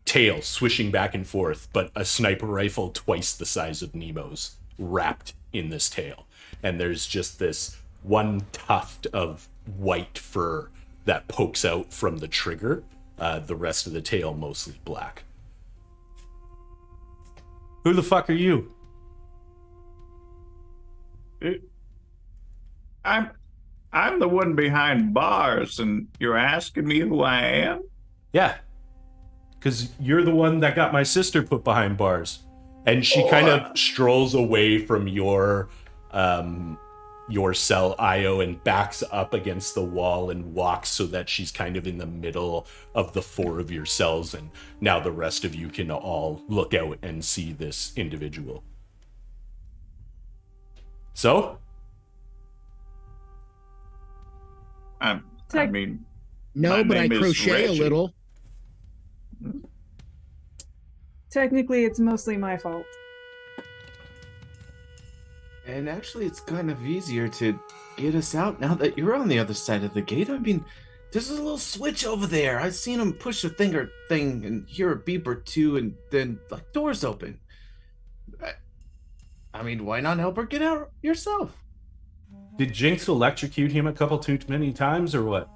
tail swishing back and forth, but a sniper rifle twice the size of Nemo's wrapped in this tail. And there's just this one tuft of white fur that pokes out from the trigger, the rest of the tail mostly black. Who the fuck are you? I'm the one behind bars, and you're asking me who I am? Yeah. Because you're the one that got my sister put behind bars. And she kind of strolls away from your cell, Io, and backs up against the wall and walks so that she's kind of in the middle of the four of your cells. And now the rest of you can all look out and see this individual. So? I mean... No, but I crochet a little. Technically, it's mostly my fault. And actually, it's kind of easier to get us out now that you're on the other side of the gate. I mean, there's a little switch over there. I've seen him push a thing and hear a beep or two, and then like doors open. I mean, why not help her get out yourself? Did Jinx electrocute him a couple too many times, or what?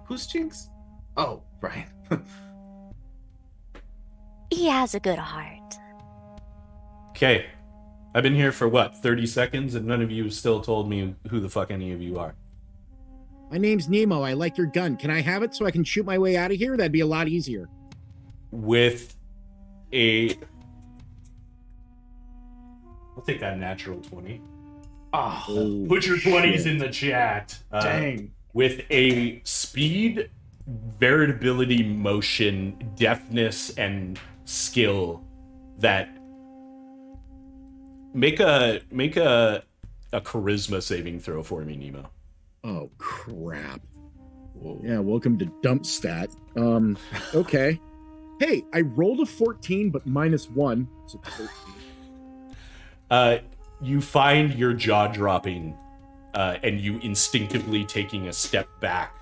Who's Jinx? Oh, Brian. He has a good heart. Okay. I've been here for what, 30 seconds, and none of you still told me who the fuck any of you are. My name's Nemo. I like your gun. Can I have it so I can shoot my way out of here? That'd be a lot easier. With a... I'll take that natural 20. Oh, Put your 20s in the chat. dang. With a speed, variability, motion, deftness, and skill that make a charisma saving throw for me, Nemo. Oh, crap. Whoa. Yeah, welcome to dump stat. Okay. Hey, I rolled a 14, but -1. So 13. You find your jaw dropping, and you instinctively taking a step back,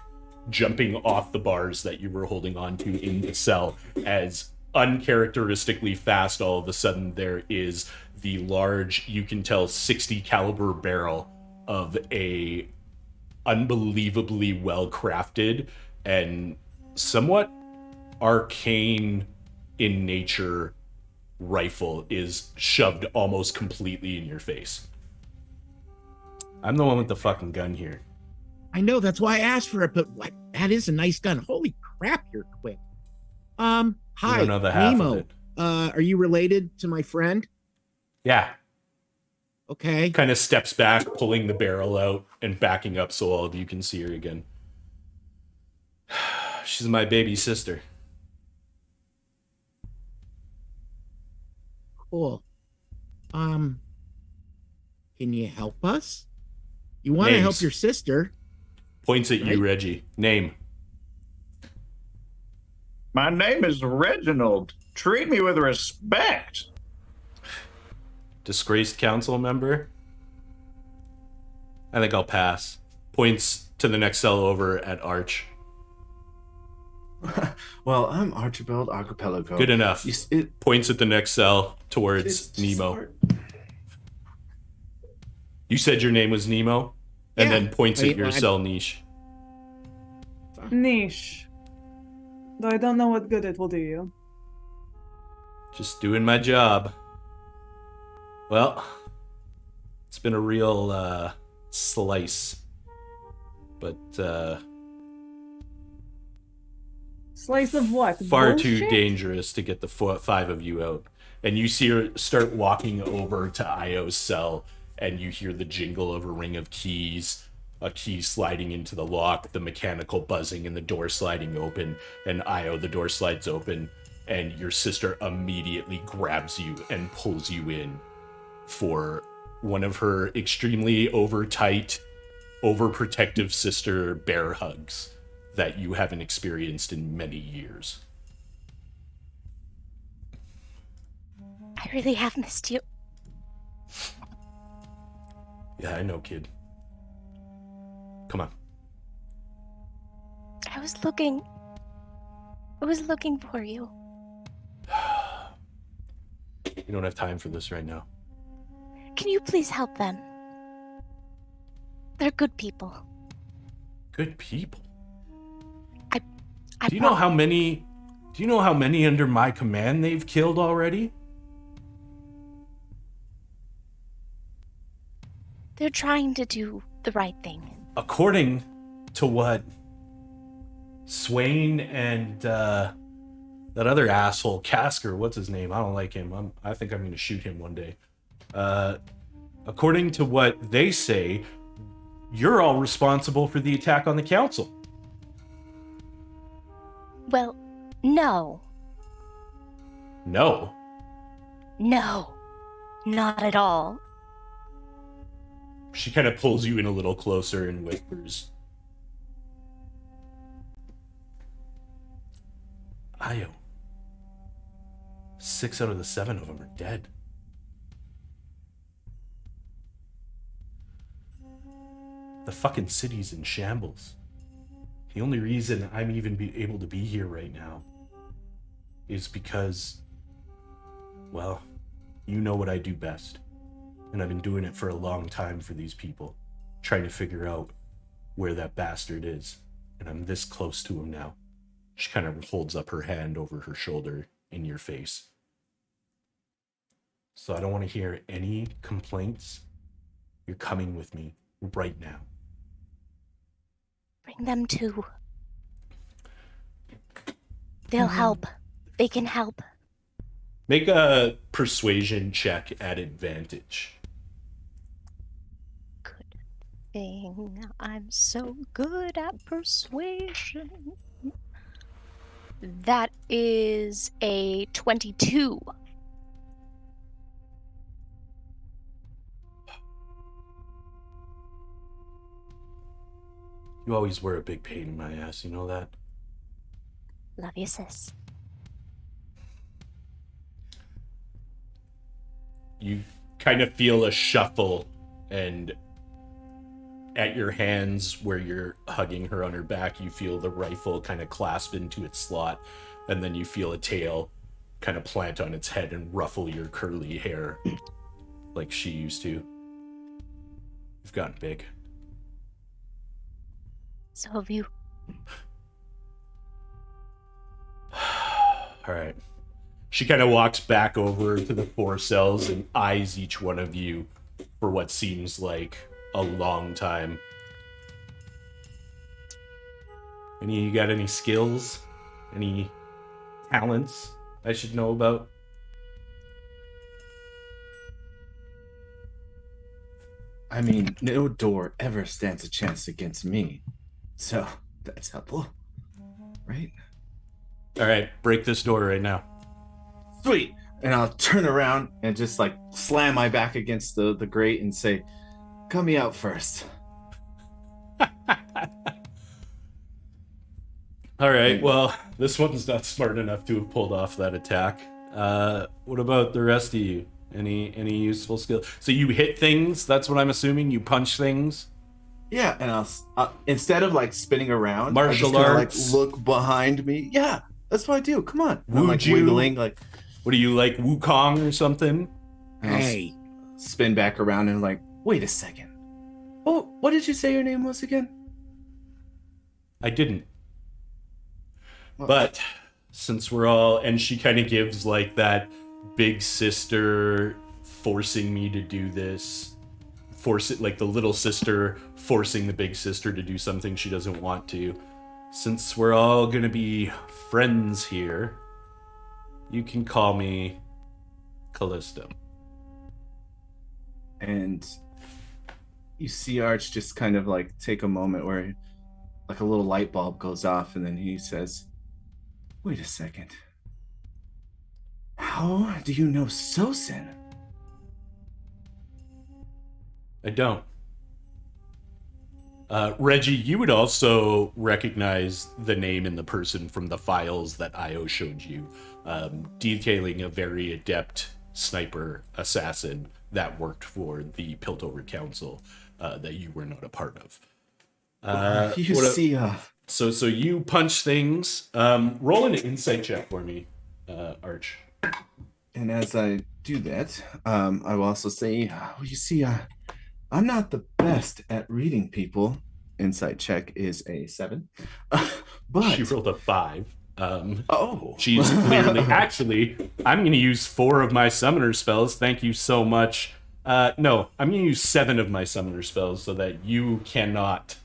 jumping off the bars that you were holding on to in the cell, as uncharacteristically fast all of a sudden there is the large, you can tell 60 caliber barrel of a unbelievably well crafted and somewhat arcane in nature rifle is shoved almost completely in your face. I'm the one with the fucking gun here. I know, that's why I asked for it, but what? That is a nice gun. Holy crap, you're quick. Hi, I don't know the half Nemo. of it. Are you related to my friend? Yeah. Okay. Kind of steps back, pulling the barrel out and backing up so all of you can see her again. She's my baby sister. Cool. Can you help us? You want to help Names. your sister? Points at Right? you, Reggie. Name. My name is Reginald. Treat me with respect. Disgraced council member. I think I'll pass. Points to the next cell over at Arch. Well, I'm Archibald Archipelago. Good enough. Points at the next cell towards Nemo. Hard. You said your name was Nemo? And Yeah. then points at your cell, Niche. Niche. Though I don't know what good it will do you. Just doing my job. Well, it's been a real slice. But Slice of what? far too Bullshit? dangerous to get the 5 of you out. And you see her start walking over to Io's cell, and you hear the jingle of a ring of keys, a key sliding into the lock, the mechanical buzzing, and the door sliding open. And Io, the door slides open, and your sister immediately grabs you and pulls you in for one of her extremely overtight, overprotective sister bear hugs that you haven't experienced in many years. I really have missed you. Yeah, I know, kid. Come on. I was looking for you. We don't have time for this right now. Can you please help them? They're good people. Good people. I Do you know how many under my command they've killed already? They're trying to do the right thing. According to what Swain and that other asshole, Casker, what's his name? I don't like him. I think I'm going to shoot him one day. According to what they say, you're all responsible for the attack on the council. Well, no. No. No. Not at all. She kind of pulls you in a little closer and whispers, Io, 6 out of the 7 of them are dead. The fucking city's in shambles. The only reason I'm even able to be here right now is because, well, you know what I do best. And I've been doing it for a long time for these people, trying to figure out where that bastard is. And I'm this close to him now. She kind of holds up her hand over her shoulder in your face. So I don't want to hear any complaints. You're coming with me right now. Bring them too. They'll help. They can help. Make a persuasion check at advantage. Good thing I'm so good at persuasion. That is a 22. You always were a big pain in my ass, you know that? Love you, sis. You kind of feel a shuffle, and at your hands where you're hugging her on her back, you feel the rifle kind of clasp into its slot, and then you feel a tail kind of plant on its head and ruffle your curly hair like she used to. You've gotten big. So have you. All right. She kind of walks back over to the 4 cells and eyes each one of you for what seems like a long time. You got any skills? Any talents I should know about? I mean, no door ever stands a chance against me. So, that's helpful. Right? All right, break this door right now. Sweet! And I'll turn around and just like slam my back against the grate and say, cut me out first. All right, well, this one's not smart enough to have pulled off that attack. What about the rest of you? Any useful skill? So you hit things, that's what I'm assuming? You punch things? Yeah, and instead of like spinning around, Martial I just kinda, arts. like look behind me. Yeah, that's what I do. Come on. And I'm like Wuju. wiggling, like What are you, like Wukong or something? and I'll Hey, spin back around and like, wait a second. Oh, what did you say your name was again? I didn't. Well, But since we're all, and she kind of gives like that big sister forcing me to do this, force it, like the little sister forcing the big sister to do something she doesn't want to. Since we're all gonna be friends here, you can call me Callisto. and you see Arch just kind of like take a moment where like a little light bulb goes off, and then he says, wait a second. How do you know Sosin? I don't. Reggie, you would also recognize the name and the person from the files that Io showed you, detailing a very adept sniper assassin that worked for the Piltover Council that you were not a part of. You what a- see, So you punch things. Roll an insight check for me, Arch. and as I do that, I will also say, well, you see, I'm not the best at reading people. Insight check is a 7. But She rolled a 5. oh, She's clearly actually. I'm going to use 4 of my summoner spells. Thank you so much. No, I'm going to use 7 of my summoner spells so that you cannot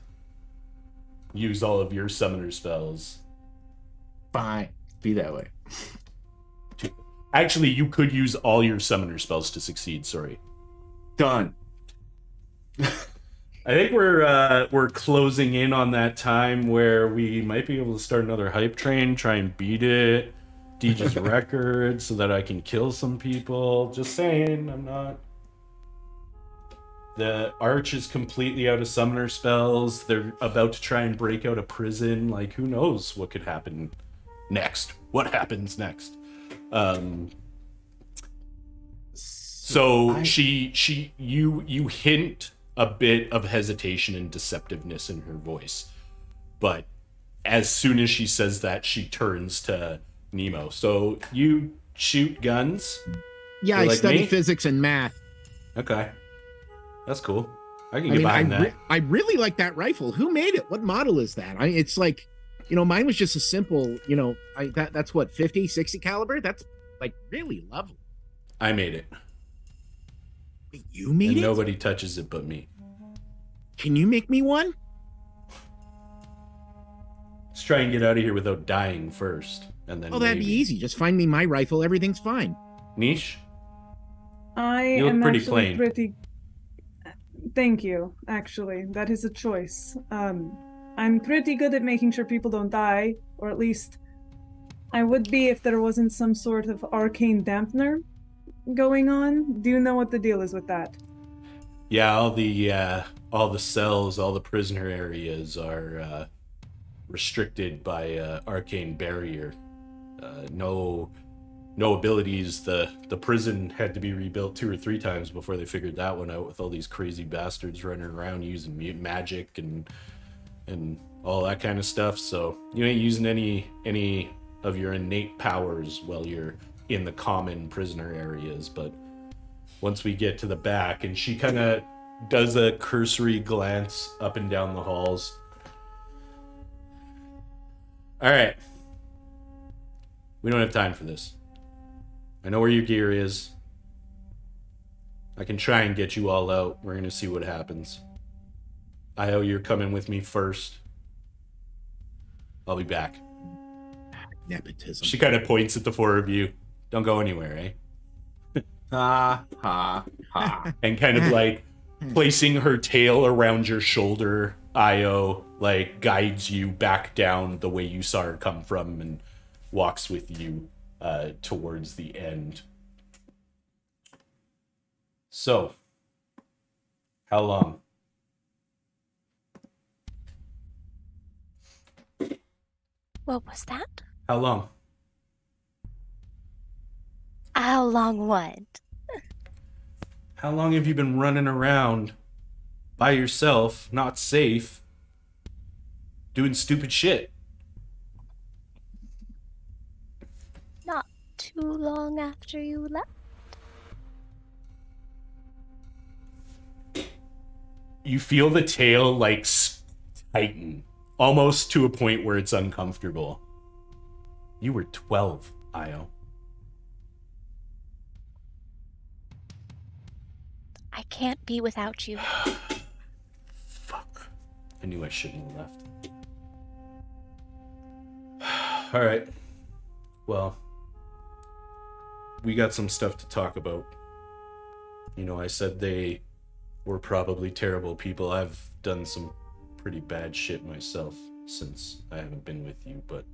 use all of your summoner spells. fine. Be that way. Actually, you could use all your summoner spells to succeed. Sorry. Done. I think we're closing in on that time where we might be able to start another hype train, try and beat it, Deej's record, so that I can kill some people. Just saying, I'm not. The Arch is completely out of summoner spells. They're about to try and break out of prison. Like, who knows what could happen next? What happens next? So you hint a bit of hesitation and deceptiveness in her voice, but as soon as she says that, she turns to Nemo. So you shoot guns? yeah, You're I like study me? physics and math. Okay, that's cool. I can I get mean, behind that. I really like that rifle. Who made it? What model is that? It's like, mine was just a simple, that's what, 50, 60 caliber? That's like really lovely. I made it, Wait, you made and it? nobody touches it but me. Can you make me one? Let's try and get out of here without dying first, and then. Oh, that'd be maybe. easy. Just find me my rifle. Everything's fine. Niche. I You look am pretty actually plain. pretty. Thank you. Actually, that is a choice. I'm pretty good at making sure people don't die, or at least I would be if there wasn't some sort of arcane dampener going on. Do you know what the deal is with that? Yeah, all the cells, all the prisoner areas are restricted by arcane barrier. No abilities. The prison had to be rebuilt 2 or 3 times before they figured that one out, with all these crazy bastards running around using magic and all that kind of stuff. So you ain't using any of your innate powers while you're in the common prisoner areas. But once we get to the back, and she kind of does a cursory glance up and down the halls. All right. We don't have time for this. I know where your gear is. I can try and get you all out. We're going to see what happens. Io, you're coming with me first. I'll be back. Nepotism. She kind of points at the 4 of you. Don't go anywhere, eh? Ha ha ha. And kind of like placing her tail around your shoulder, Io like guides you back down the way you saw her come from and walks with you towards the end. So, how long? What was that? How long? How long what? How long have you been running around by yourself, not safe, doing stupid shit. Not too long after you left. You feel the tail like tighten, almost to a point where it's uncomfortable. You were 12, Io. I can't be without you. Fuck. I knew I shouldn't have left. All right. Well, we got some stuff to talk about. You know, I said they were probably terrible people. I've done some pretty bad shit myself since I haven't been with you, but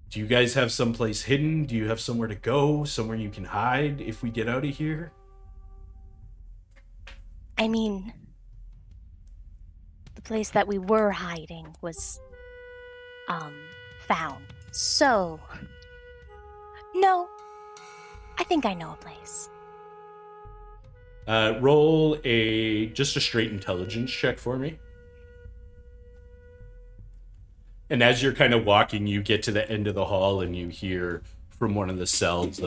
do you guys have someplace hidden? Do you have somewhere to go? Somewhere you can hide if we get out of here? I mean, the place that we were hiding was, found. So, no, I think I know a place. Roll just a straight intelligence check for me. And as you're kind of walking, you get to the end of the hall and you hear from one of the cells,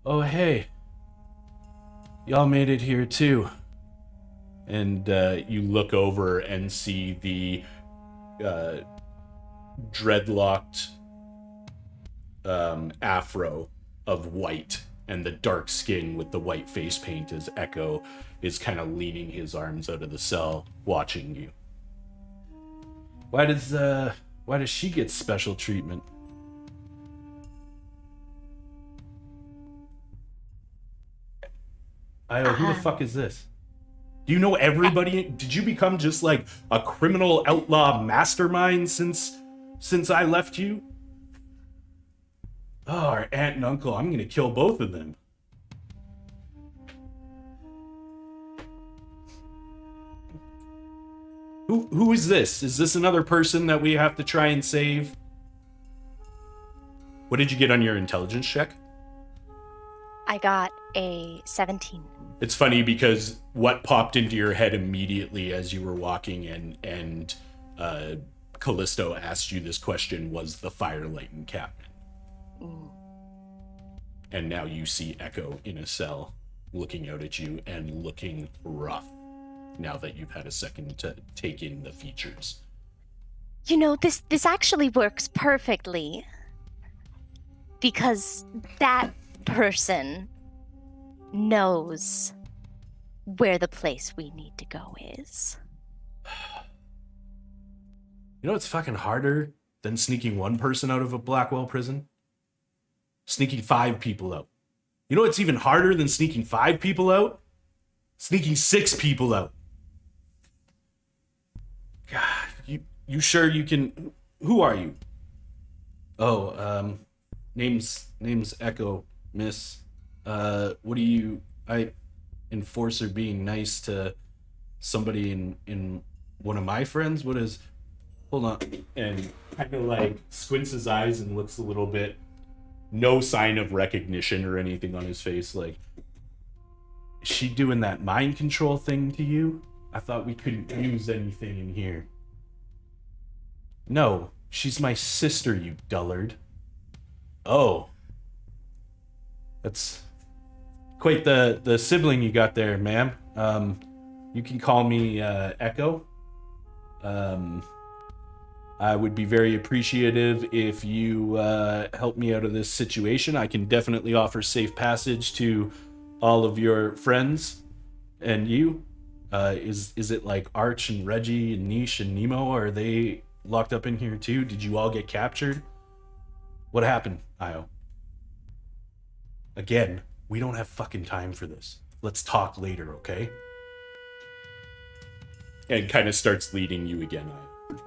oh, hey, y'all made it here too. And you look over and see the dreadlocked afro of white and the dark skin with the white face paint as Echo is kind of leaning his arms out of the cell, watching you. Why does she get special treatment? Io, who the fuck is this? Do you know everybody? Did you become just like a criminal outlaw mastermind since I left you? Oh, our aunt and uncle, I'm gonna kill both of them. Who is this? Is this another person that we have to try and save? What did you get on your intelligence check? I got a 17. It's funny because what popped into your head immediately as you were walking and Callisto asked you this question was the Firelight encampment. And now you see Echo in a cell looking out at you and looking rough now that you've had a second to take in the features. You know, this actually works perfectly because that person knows where the place we need to go is. You know what's fucking harder than sneaking one person out of a Blackwell prison? Sneaking 5 people out. You know what's even harder than sneaking 5 people out? Sneaking 6 people out. God, you sure you can... Who are you? Oh, name's Echo, miss. What do you... Enforcer being nice to somebody in one of my friends? What is... Hold on. And kind of like squints his eyes and looks a little bit... No sign of recognition or anything on his face. Like, is she doing that mind control thing to you? I thought we couldn't use anything in here. No, she's my sister, you dullard. Oh. That's quite the sibling you got there, ma'am. You can call me Echo. I would be very appreciative if you help me out of this situation. I can definitely offer safe passage to all of your friends and you. Is it like Arch and Reggie and Niche and Nemo? Are they locked up in here too? Did you all get captured? What happened, Io? Again, we don't have fucking time for this. Let's talk later, okay? And kind of starts leading you again, Io.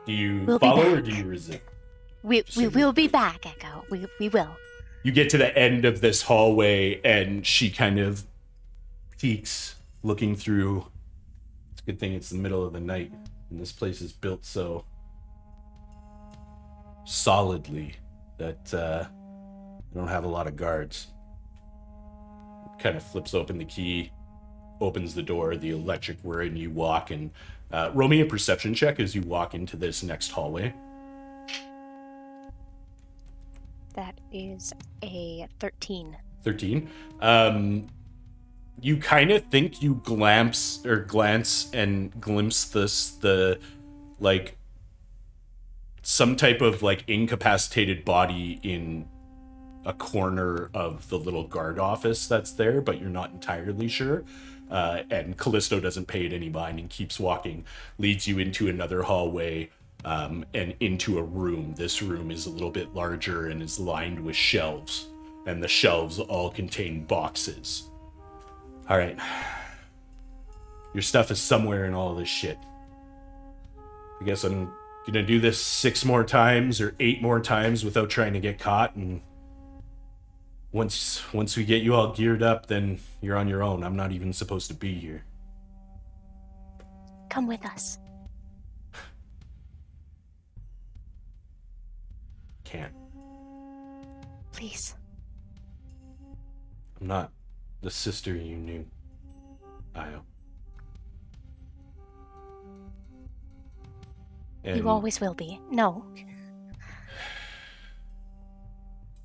Do you follow or do you resist? We will be back, Echo. We will. You get to the end of this hallway and she kind of peeks, looking through. It's a good thing it's the middle of the night and this place is built so solidly that I don't have a lot of guards. kind of flips open the key, opens the door, the electric whir, and you walk. And roll me a perception check as you walk into this next hallway. That is a 13. 13. You kind of think you glance and glimpse the like some type of like incapacitated body in a corner of the little guard office that's there, but you're not entirely sure. And Callisto doesn't pay it any mind and keeps walking, leads you into another hallway, and into a room. This room is a little bit larger and is lined with shelves, and the shelves all contain boxes. All right. Your stuff is somewhere in all this shit. I guess I'm gonna do this 6 more times or 8 more times without trying to get caught, and once we get you all geared up, then you're on your own. I'm not even supposed to be here. Come with us. Can't. Please. I'm not the sister you knew, Io. And You always will be. No.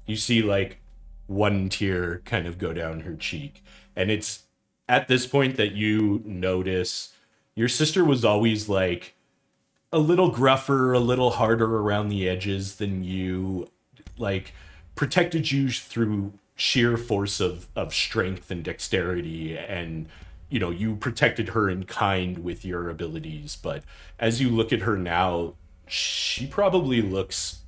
you see like one tear kind of go down her cheek. And it's at this point that you notice your sister was always like a little gruffer, a little harder around the edges than you, like protected you through sheer force of strength and dexterity, and you know, you protected her in kind with your abilities. But as you look at her now, she probably looks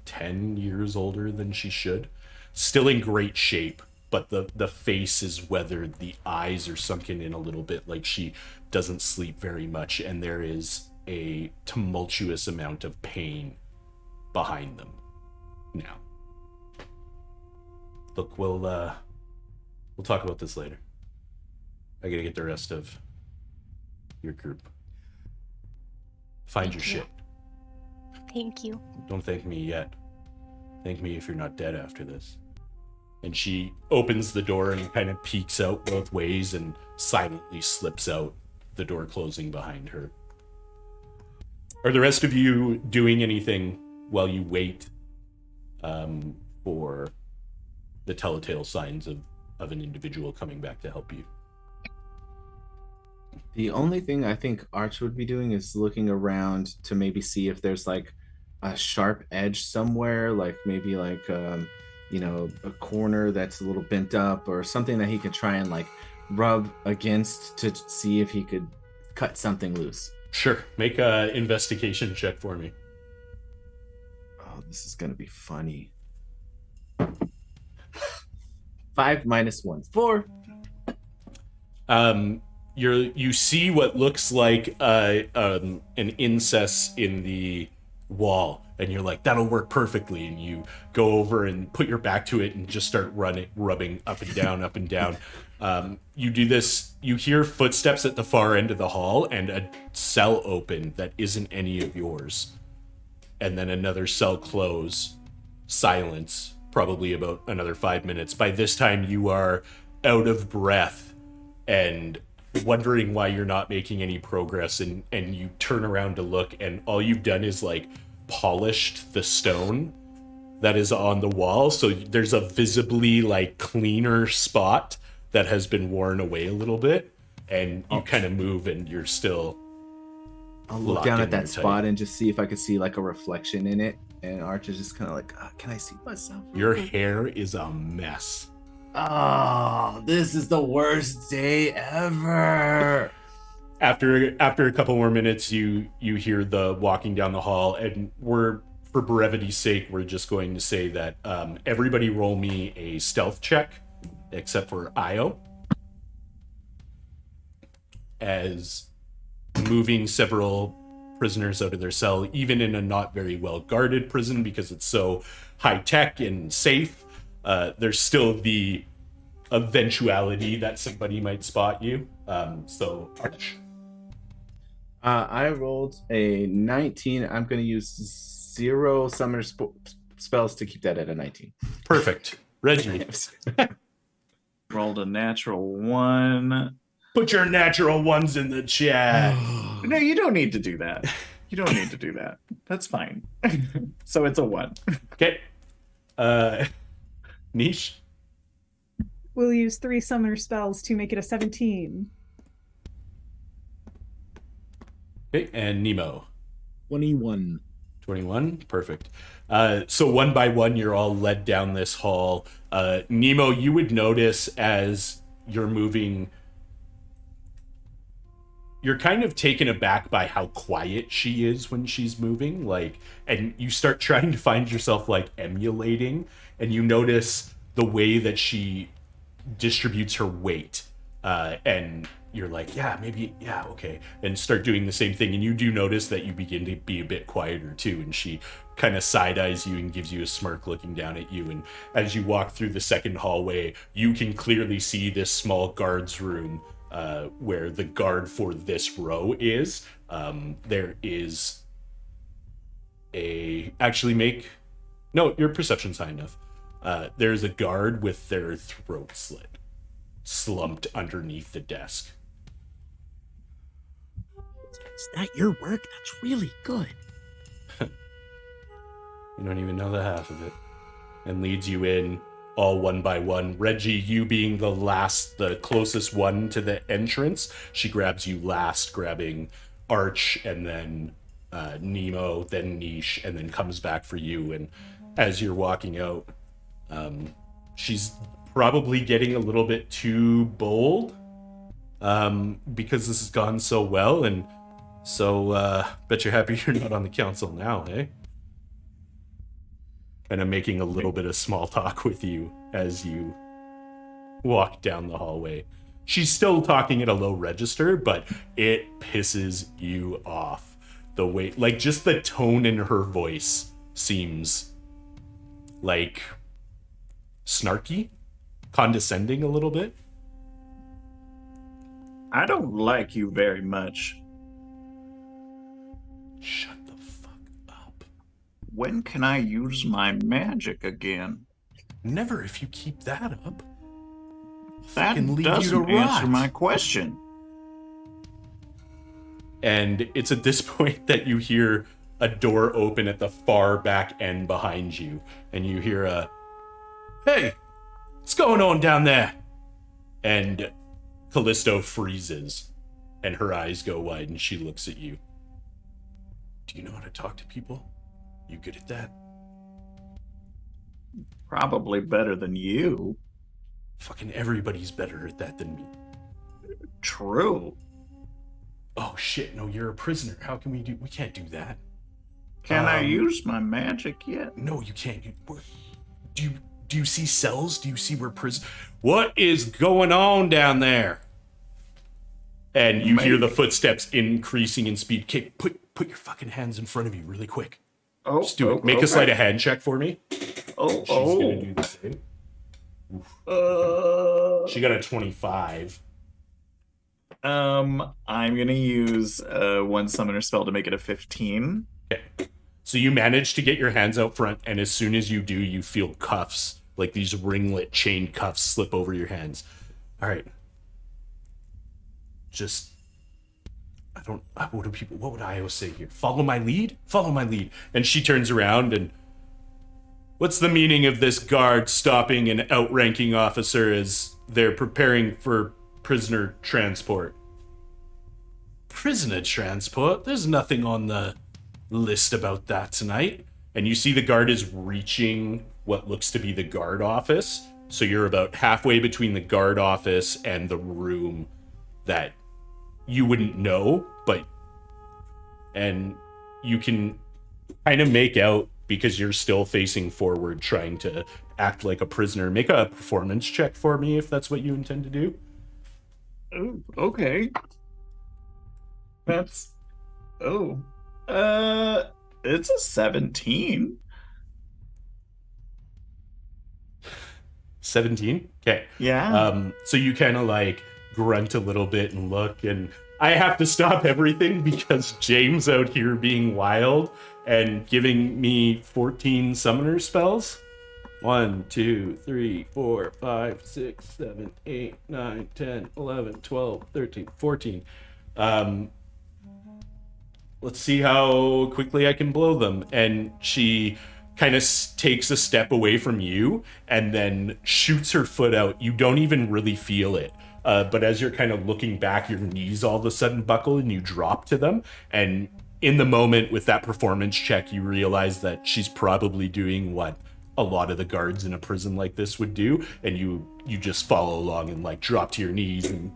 10 years older than she should. Still in great shape, but the face is weathered, the eyes are sunken in a little bit, like she doesn't sleep very much, and there is a tumultuous amount of pain behind them now. Look, we'll talk about this later. I gotta get the rest of your group. Find your shit. Thank you. Don't thank me yet. Thank me if you're not dead after this. And she opens the door and kind of peeks out both ways and silently slips out, the door closing behind her. Are the rest of you doing anything while you wait for the telltale signs of an individual coming back to help you? The only thing I think Arch would be doing is looking around to maybe see if there's like a sharp edge somewhere, like maybe like a corner that's a little bent up or something that he could try and like rub against to see if he could cut something loose. Sure. Make a investigation check for me. Oh, this is gonna be funny. 5 minus 1, 4. You see what looks like an incess in the wall, and you're like, that'll work perfectly, and you go over and put your back to it and just start rubbing up and down, up and down. You do this, you hear footsteps at the far end of the hall and a cell open that isn't any of yours, and then another cell close. Silence, probably about another 5 minutes. By this time you are out of breath and wondering why you're not making any progress, and you turn around to look, and all you've done is like polished the stone that is on the wall, so there's a visibly like cleaner spot that has been worn away a little bit, and you kind of move and you're still I'll look down at that spot and just see if I could see like a reflection in it, and Arch is just kind of like, can I see myself? Your hair is a mess. Oh, this is the worst day ever. After a couple more minutes, you hear the walking down the hall, and for brevity's sake, we're just going to say that everybody roll me a stealth check, except for Io, as moving several prisoners out of their cell, even in a not very well guarded prison because it's so high tech and safe. There's still the eventuality that somebody might spot you. So Arch. I rolled a 19. I'm going to use 0 summoner spells to keep that at a 19. Perfect. Reggie. Roll rolled a natural 1. Put your natural ones in the chat. No, you don't need to do that. You don't need to do that. That's fine. So it's a 1. Okay. Niche. We'll use 3 summoner spells to make it a 17. Okay, and Nemo. 21. 21, perfect. So one by one, you're all led down this hall. Nemo, you would notice as you're moving, you're kind of taken aback by how quiet she is when she's moving, and you start trying to find yourself emulating, and you notice the way that she distributes her weight, and you're like, yeah, okay, and start doing the same thing, and you do notice that you begin to be a bit quieter too, and she kind of side-eyes you and gives you a smirk looking down at you, and as you walk through the second hallway, you can clearly see this small guard's room, where the guard for this row is. There is your perception's high enough. There's a guard with their throat slit, slumped underneath the desk. Is that your work? That's really good. You don't even know the half of it. And leads you in all one by one. Reggie, you being the closest one to the entrance, she grabs you last, grabbing Arch, and then Nemo, then Niche, and then comes back for you. And as you're walking out, she's probably getting a little bit too bold, because this has gone so well, and so bet you're happy you're not on the council now, eh? And I'm making a little bit of small talk with you as you walk down the hallway. She's still talking at a low register, but it pisses you off. The way, just the tone in her voice seems snarky, condescending a little bit. I don't like you very much. Shut the fuck up. When can I use my magic again? Never, if you keep that up. That Fucking leave you doesn't to rot. answer my question. And it's at this point that you hear a door open at the far back end behind you, and you hear a, "Hey, what's going on down there?" And Callisto freezes, and her eyes go wide, and she looks at you. "Do you know how to talk to people? You good at that?" Probably better than you. "Fucking everybody's better at that than me." True. "Oh shit, no, you're a prisoner. How can we can't do that." Can I use my magic yet? "No, you can't. Do you see cells? Do you see where prison? What is going on down there?" And you hear the footsteps increasing in speed. Okay, put your fucking hands in front of you really quick. Oh, Just do it. Make a sleight of hand check for me. She's gonna do the same. She got a 25. I'm gonna use one summoner spell to make it a 15. Okay. So you manage to get your hands out front, and as soon as you do, you feel cuffs, like these ringlet chain cuffs, slip over your hands. All right. Just, what would Io say here? Follow my lead? Follow my lead. And she turns around and, "What's the meaning of this guard stopping an outranking officer as they're preparing for prisoner transport?" "Prisoner transport? There's nothing on the list about that tonight." And you see the guard is reaching what looks to be the guard office. So you're about halfway between the guard office and the room that you wouldn't know, and you can kind of make out, because you're still facing forward trying to act like a prisoner. Make a performance check for me if that's what you intend to do. Oh, okay. It's a 17. 17? Okay. Yeah. So you kind of grunt a little bit and look, and I have to stop everything because James out here being wild and giving me 14 summoner spells. 1, 2, 3, 4, 5, 6, 7, 8, 9, 10, 11, 12, 13, 14. Let's see how quickly I can blow them. And she kind of takes a step away from you and then shoots her foot out. You don't even really feel it. But as you're kind of looking back, your knees all of a sudden buckle and you drop to them. And in the moment with that performance check, you realize that she's probably doing what a lot of the guards in a prison like this would do. And you just follow along and like drop to your knees and...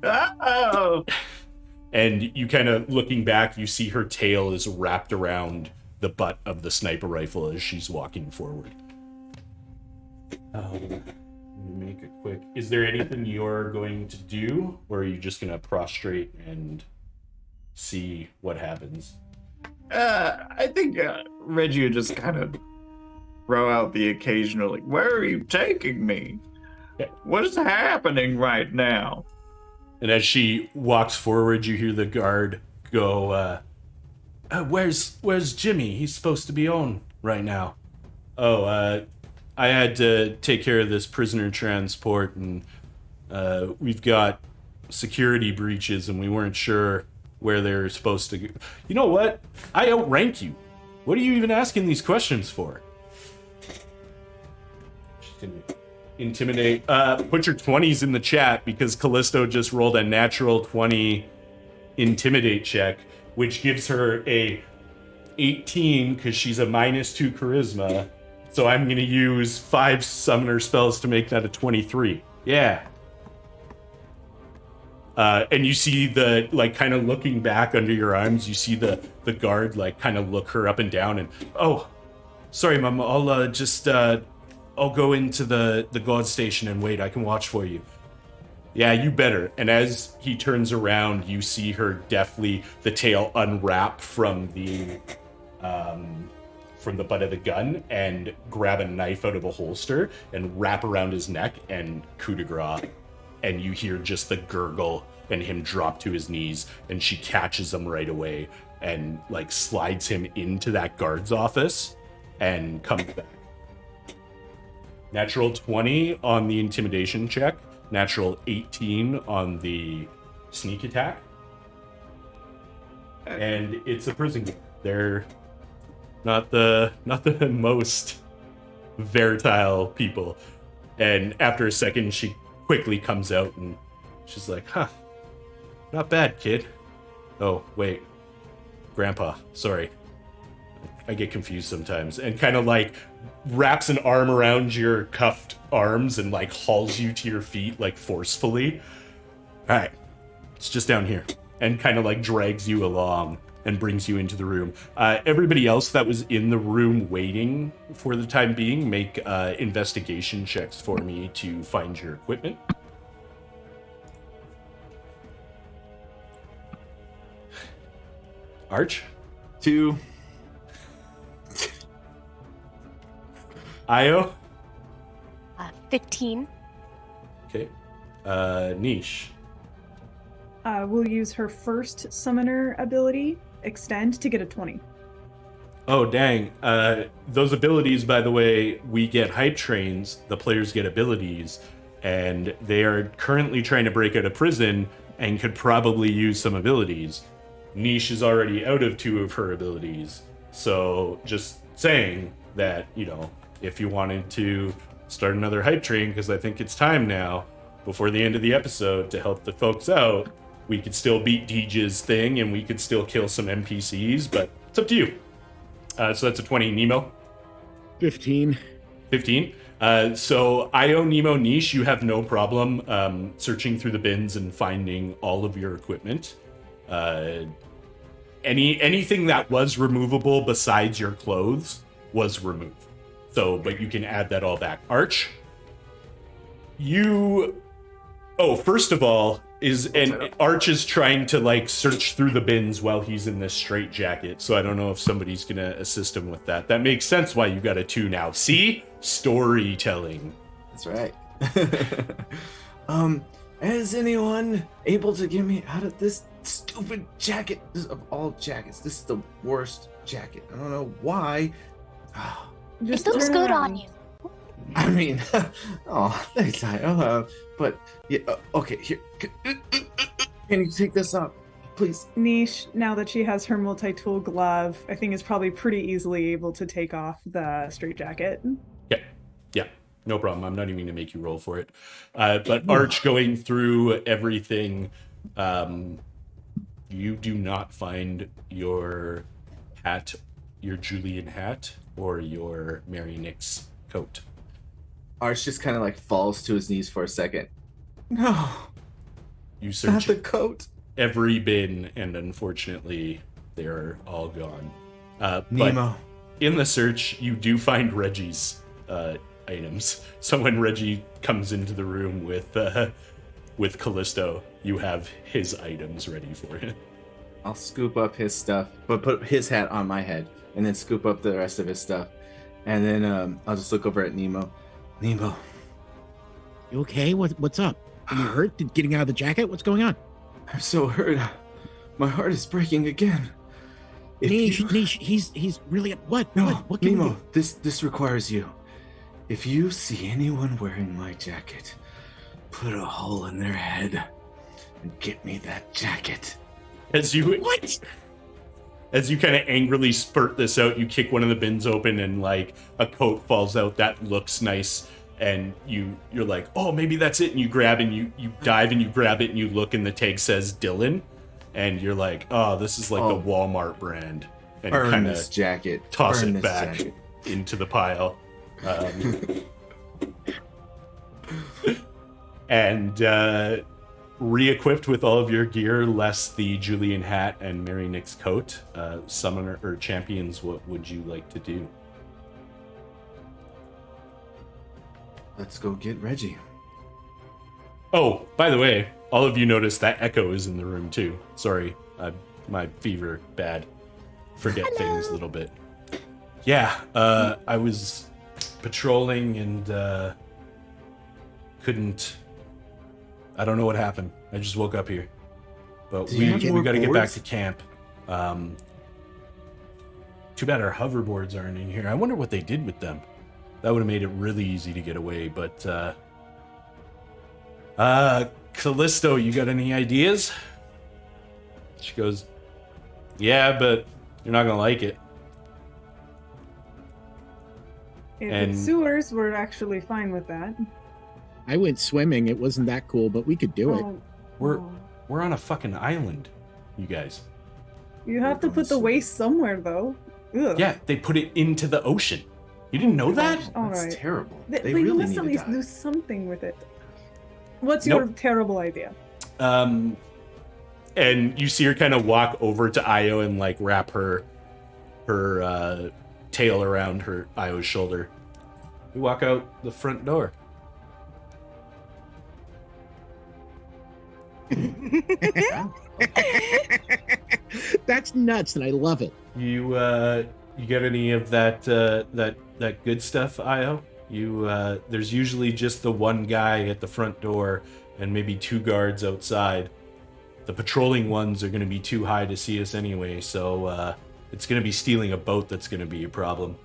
Oh! And you kind of looking back, you see her tail is wrapped around the butt of the sniper rifle as she's walking forward. Let me make it quick. Is there anything you're going to do, or are you just going to prostrate and see what happens? I think Reggie would just kind of throw out the occasional, like, where are you taking me? Yeah. What is happening right now? And as she walks forward, you hear the guard go, where's Jimmy? He's supposed to be on right now. Oh, I had to take care of this prisoner transport, and we've got security breaches, and we weren't sure where they're supposed to go. You know what? I outrank you. What are you even asking these questions for? Intimidate. Put your 20s in the chat because Callisto just rolled a natural 20 intimidate check, which gives her a 18 because she's a -2 charisma. So I'm going to use 5 summoner spells to make that a 23. Yeah. And you see the, like, kind of looking back under your arms, you see the guard, like, kind of look her up and down and, oh, sorry, Mom, I'll go into the guard station and wait. I can watch for you. Yeah, you better. And as he turns around, you see her deftly, the tail unwrap from the butt of the gun and grab a knife out of a holster and wrap around his neck and coup de grace. And you hear just the gurgle and him drop to his knees, and she catches him right away and like slides him into that guard's office and comes back. Natural 20 on the intimidation check. Natural 18 on the sneak attack. And it's a prison game. They're not the most versatile people. And after a second, she quickly comes out and she's like, huh, not bad, kid. Oh, wait. Grandpa, sorry. I get confused sometimes. And kind of like wraps an arm around your cuffed arms and like hauls you to your feet like forcefully. All right, it's just down here. And kind of like drags you along and brings you into the room. Everybody else that was in the room waiting for the time being, make investigation checks for me to find your equipment. Arch? 2. Io? 15. Okay. Niche? We'll use her first summoner ability, Extend, to get a 20. Oh, dang. Those abilities, by the way, we get hype trains, the players get abilities, and they are currently trying to break out of prison and could probably use some abilities. Niche is already out of 2 of her abilities, so just saying that, you know, if you wanted to start another hype train, because I think it's time now, before the end of the episode, to help the folks out, we could still beat Deej's thing, and we could still kill some NPCs, but it's up to you. So that's a 20. Nemo? 15. 15. So Io, Nemo, Niche, you have no problem searching through the bins and finding all of your equipment. Anything that was removable besides your clothes was removed. So, but you can add that all back. Arch, first of all, Arch is trying to like search through the bins while he's in this straitjacket. So I don't know if somebody's gonna assist him with that. That makes sense why you got a 2 now. See? Storytelling. That's right. Is anyone able to get me out of this stupid jacket? This, of all jackets, this is the worst jacket. I don't know why. Just It looks turn good around. on you. I mean, oh, thanks, but yeah, okay, here. Can you take this off, please? Niche, now that she has her multi-tool glove, I think is probably pretty easily able to take off the straitjacket. Yeah, no problem. I'm not even gonna make you roll for it. But Arch, going through everything, you do not find your hat, your Julian hat, or your Mary Nick's coat. Arch just kind of like falls to his knees for a second. No, You not search the coat. every bin, and unfortunately, they're all gone. But Nemo. in the search, you do find Reggie's items. So when Reggie comes into the room with Callisto, you have his items ready for him. I'll scoop up his stuff, but put his hat on my head, and then scoop up the rest of his stuff. And then I'll just look over at Nemo. Nemo, You okay? What's up? Are you hurt? Getting out of the jacket? What's going on? I'm so hurt. My heart is breaking again. If Niche, you- Niche, he's really what? No, What can we Nemo, do? this requires you. If you see anyone wearing my jacket, put a hole in their head and get me that jacket. As you What? As you kind of angrily spurt this out, you kick one of the bins open, and like a coat falls out that looks nice, and you're like, oh, maybe that's it, and you grab and you dive and you grab it and you look, and the tag says Dylan, and you're like, oh, this is like the Walmart brand, and you Burn kind this of jacket. toss Burn it this back jacket. into the pile. And re-equipped with all of your gear, less the Julian hat and Mary Nick's coat, summoner or champions, what would you like to do? Let's go get Reggie. Oh, by the way, all of you noticed that Echo is in the room too. Sorry, my fever bad. Forget things a little bit. Yeah, I was patrolling and couldn't. I don't know what happened. I just woke up here, but Do you have we more got to get back boards? to camp. Too bad our hoverboards aren't in here. I wonder what they did with them. That would have made it really easy to get away. But Callisto, you got any ideas? She goes, yeah, but you're not gonna like it. If And- it's sewers, we're actually fine with that. I went swimming. It wasn't that cool, but we could do it. Oh, We're oh. we're on a fucking island, you guys. You have to put the waste somewhere, though. Ugh. Yeah, they put it into the ocean. You didn't know that? All That's right. terrible. They really must need at to least die. do something with it. What's your Nope. terrible idea? And you see her kind of walk over to Io and like wrap her tail around her Io's shoulder. We walk out the front door. That's nuts, and I love it. You get any of that that good stuff, Io? There's usually just the one guy at the front door and maybe two guards outside. The patrolling ones are going to be too high to see us anyway, so it's going to be stealing a boat that's going to be a problem.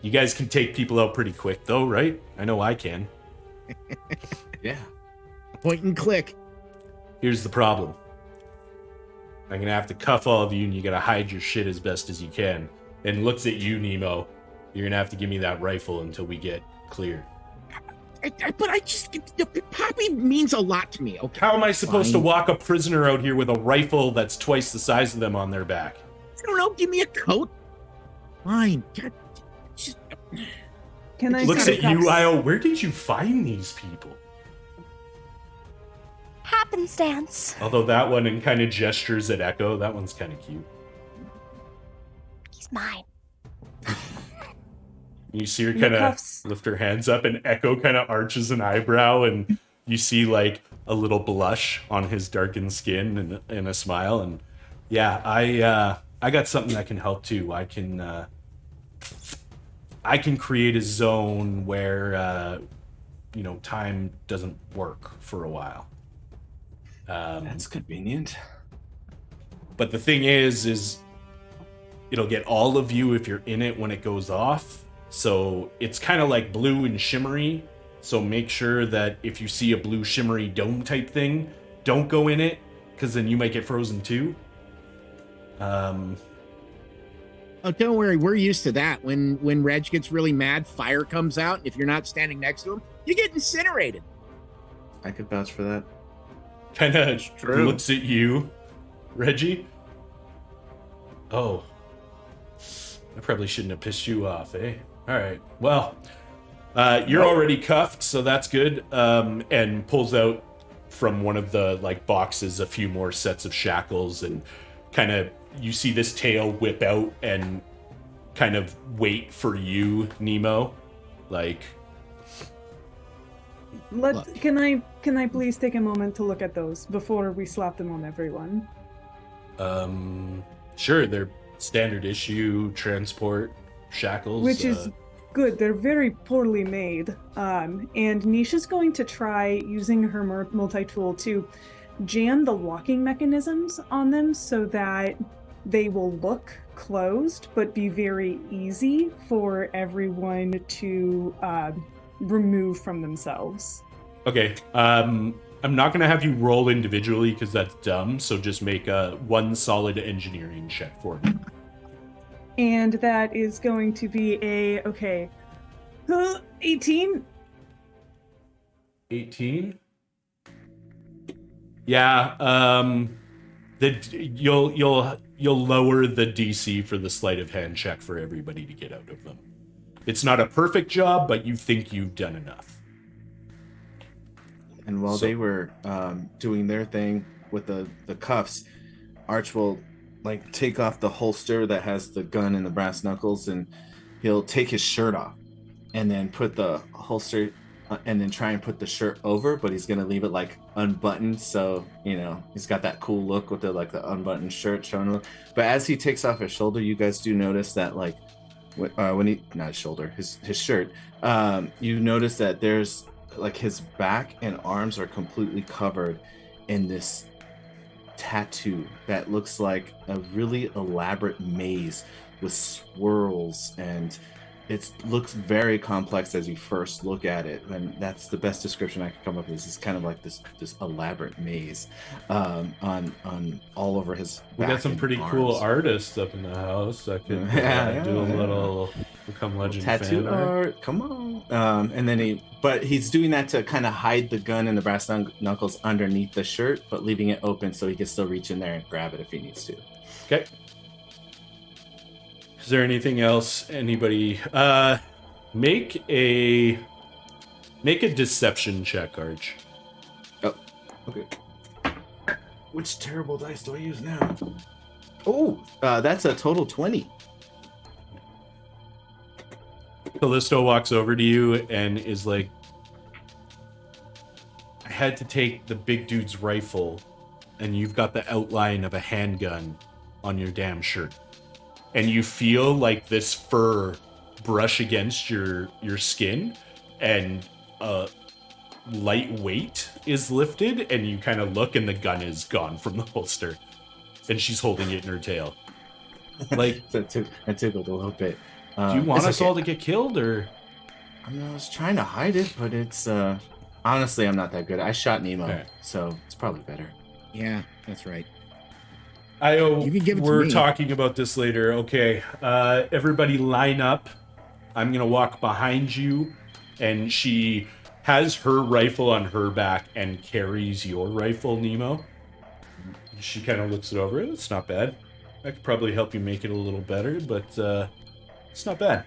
You guys can take people out pretty quick, though, right? I know I can. Yeah. Point and click. Here's the problem. I'm going to have to cuff all of you, and you got to hide your shit as best as you can. And looks at you, Nemo. You're going to have to give me that rifle until we get clear. But I just Poppy means a lot to me. Okay, How am I supposed to Fine. walk a prisoner out here with a rifle that's twice the size of them on their back? I don't know. Give me a coat. Fine. God, just, Can I Looks see at the you, cups? Io. Where did you find these people? Happenstance. Although that one and kind of gestures at Echo, that one's kind of cute. He's mine. You see her The kind of cuffs. lift her hands up, and Echo kind of arches an eyebrow, and you see like a little blush on his darkened skin and a smile. And yeah, I got something that can help too. I can create a zone where time doesn't work for a while. That's convenient. But the thing is it'll get all of you if you're in it when it goes off. So it's kind of like blue and shimmery. So make sure that if you see a blue shimmery dome type thing, don't go in it, because then you might get frozen too. Oh, don't worry. We're used to that. When Reg gets really mad, fire comes out. And if you're not standing next to him, you get incinerated. I could vouch for that. Kind of looks at you, Reggie. Oh, I probably shouldn't have pissed you off, eh? All right. Well, you're already cuffed, so that's good. And pulls out from one of the like boxes a few more sets of shackles, and kind of you see this tail whip out and kind of wait for you, Nemo. Like, Can I please take a moment to look at those before we slap them on everyone? sure, they're standard issue transport shackles, Which is good. They're very poorly made. And Nisha's going to try using her multi-tool to jam the locking mechanisms on them so that they will look closed, but be very easy for everyone to remove from themselves. Okay. I'm not going to have you roll individually because that's dumb, so just make one solid engineering check for me. And that is going to be 18? 18? Yeah, you'll lower the DC for the sleight of hand check for everybody to get out of them. It's not a perfect job, but you think you've done enough. And while they were doing their thing with the cuffs, Arch will like take off the holster that has the gun and the brass knuckles, and he'll take his shirt off and then put the holster and then try and put the shirt over, but he's gonna leave it like unbuttoned, so you know he's got that cool look with the unbuttoned shirt showing. But as he takes off his shoulder, you guys do notice that like when he not his shoulder, his shirt, you notice that there's like his back and arms are completely covered in this tattoo that looks like a really elaborate maze with swirls, and it looks very complex as you first look at it, and that's the best description I could come up with. It's kind of like this elaborate maze on all over his back. We got some pretty cool artists up in the house. I could do a little Become Legend tattoo fan art. Come on. And then he's doing that to kind of hide the gun and the brass knuckles underneath the shirt, but leaving it open so he can still reach in there and grab it if he needs to. Okay. Is there anything else anybody make a deception check, Arch? Oh, okay. Which terrible dice do I use now? Oh, that's a total 20. Callisto walks over to you and is like, I had to take the big dude's rifle, and you've got the outline of a handgun on your damn shirt. And you feel like this fur brush against your skin, and light weight is lifted, and you kind of look, and the gun is gone from the holster, and she's holding it in her tail. Like, that tickled a little bit. Do you want us all to get killed, or? I mean, I was trying to hide it, but it's honestly, I'm not that good. I shot Nemo, so it's probably better. Yeah, that's right. We're talking about this later. Okay, everybody line up. I'm gonna walk behind you, and she has her rifle on her back and carries your rifle, Nemo. She kind of looks it over. It's not bad. I could probably help you make it a little better, but it's not bad.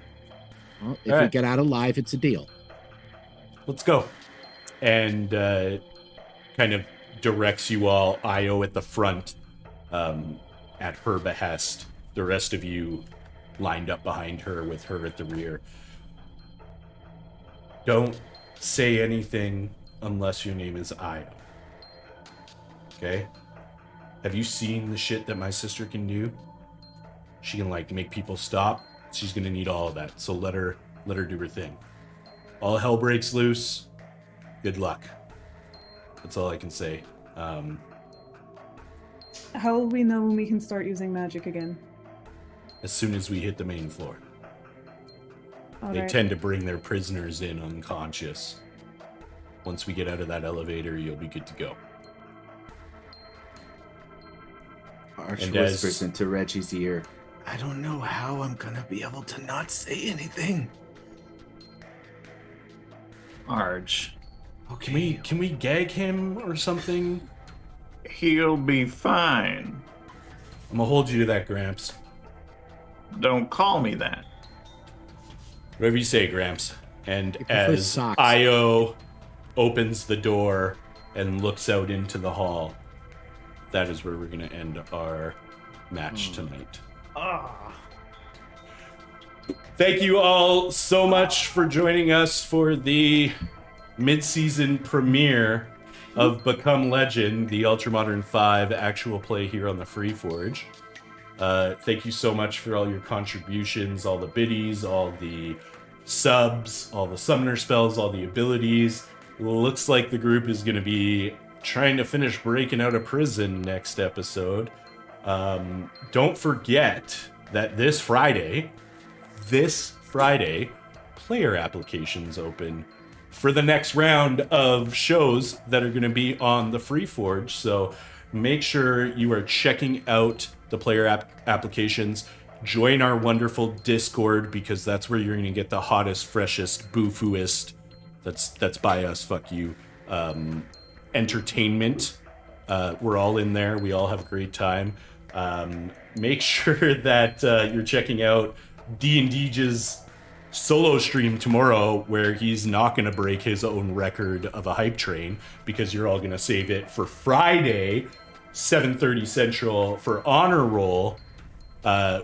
Well, if we get out alive, it's a deal. Let's go. And kind of directs you all, Io at the front, at her behest. The rest of you lined up behind her with her at the rear. Don't say anything unless your name is Io. Okay? Have you seen the shit that my sister can do? She can like make people stop. She's gonna need all of that. So let her do her thing. All hell breaks loose. Good luck. That's all I can say. How will we know when we can start using magic again? as soon as we hit the main floor. All They right. tend to bring their prisoners in unconscious. Once we get out of that elevator, you'll be good to go. Arch And whispers as- into Reggie's ear, I don't know how I'm gonna be able to not say anything. Arch, Okay. Can we gag him or something? he'll be fine. I'm gonna hold you to that, Gramps. Don't call me that. Whatever you say, Gramps. And I prefer as socks. Io opens the door and looks out into the hall, that is where we're going to end our match tonight. Thank you all so much for joining us for the mid-season premiere of Become Legend, the Ultramodern 5 actual play here on the Free Forge. Thank you so much for all your contributions, all the biddies, all the subs, all the summoner spells, all the abilities. Looks like the group is going to be trying to finish breaking out of prison next episode. Don't forget that this Friday, player applications open for the next round of shows that are going to be on the Free Forge. So make sure you are checking out the player applications. Join our wonderful Discord, because that's where you're going to get the hottest, freshest, boofooest, that's by us, fuck you, entertainment. We're all in there. We all have a great time. Make sure that you're checking out D&D's solo stream tomorrow, where he's not going to break his own record of a hype train, because you're all going to save it for Friday, 7:30 Central, for Honor Roll,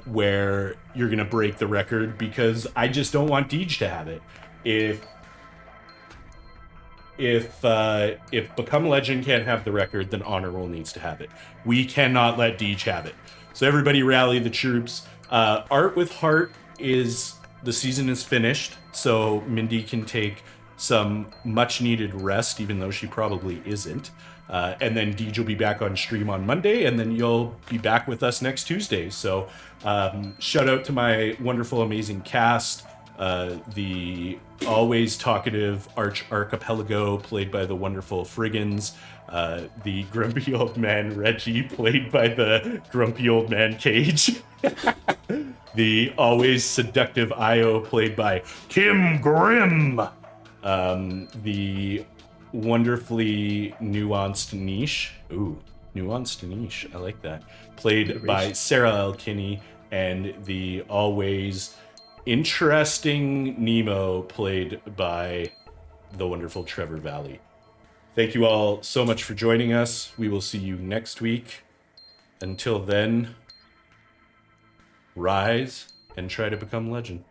where you're going to break the record, because I just don't want Deej to have it. If Become Legend can't have the record, then Honor Roll needs to have it. We cannot let Deej have it. So everybody rally the troops. Art with Heart the season is finished, so Mindy can take some much needed rest, even though she probably isn't. And then Deej will be back on stream on Monday, and then you'll be back with us next Tuesday. So shout out to my wonderful, amazing cast. The always talkative Archipelago, played by the wonderful Friggins. The grumpy old man Reggie, played by the grumpy old man Cage. The always seductive Io, played by Kim Grimm. The wonderfully nuanced Niche. Ooh, nuanced Niche. I like that. Played by Sarah L. Kinney. And the always interesting Nemo, played by the wonderful Trevor Valley. Thank you all so much for joining us. We will see you next week. Until then, rise and try to become legend.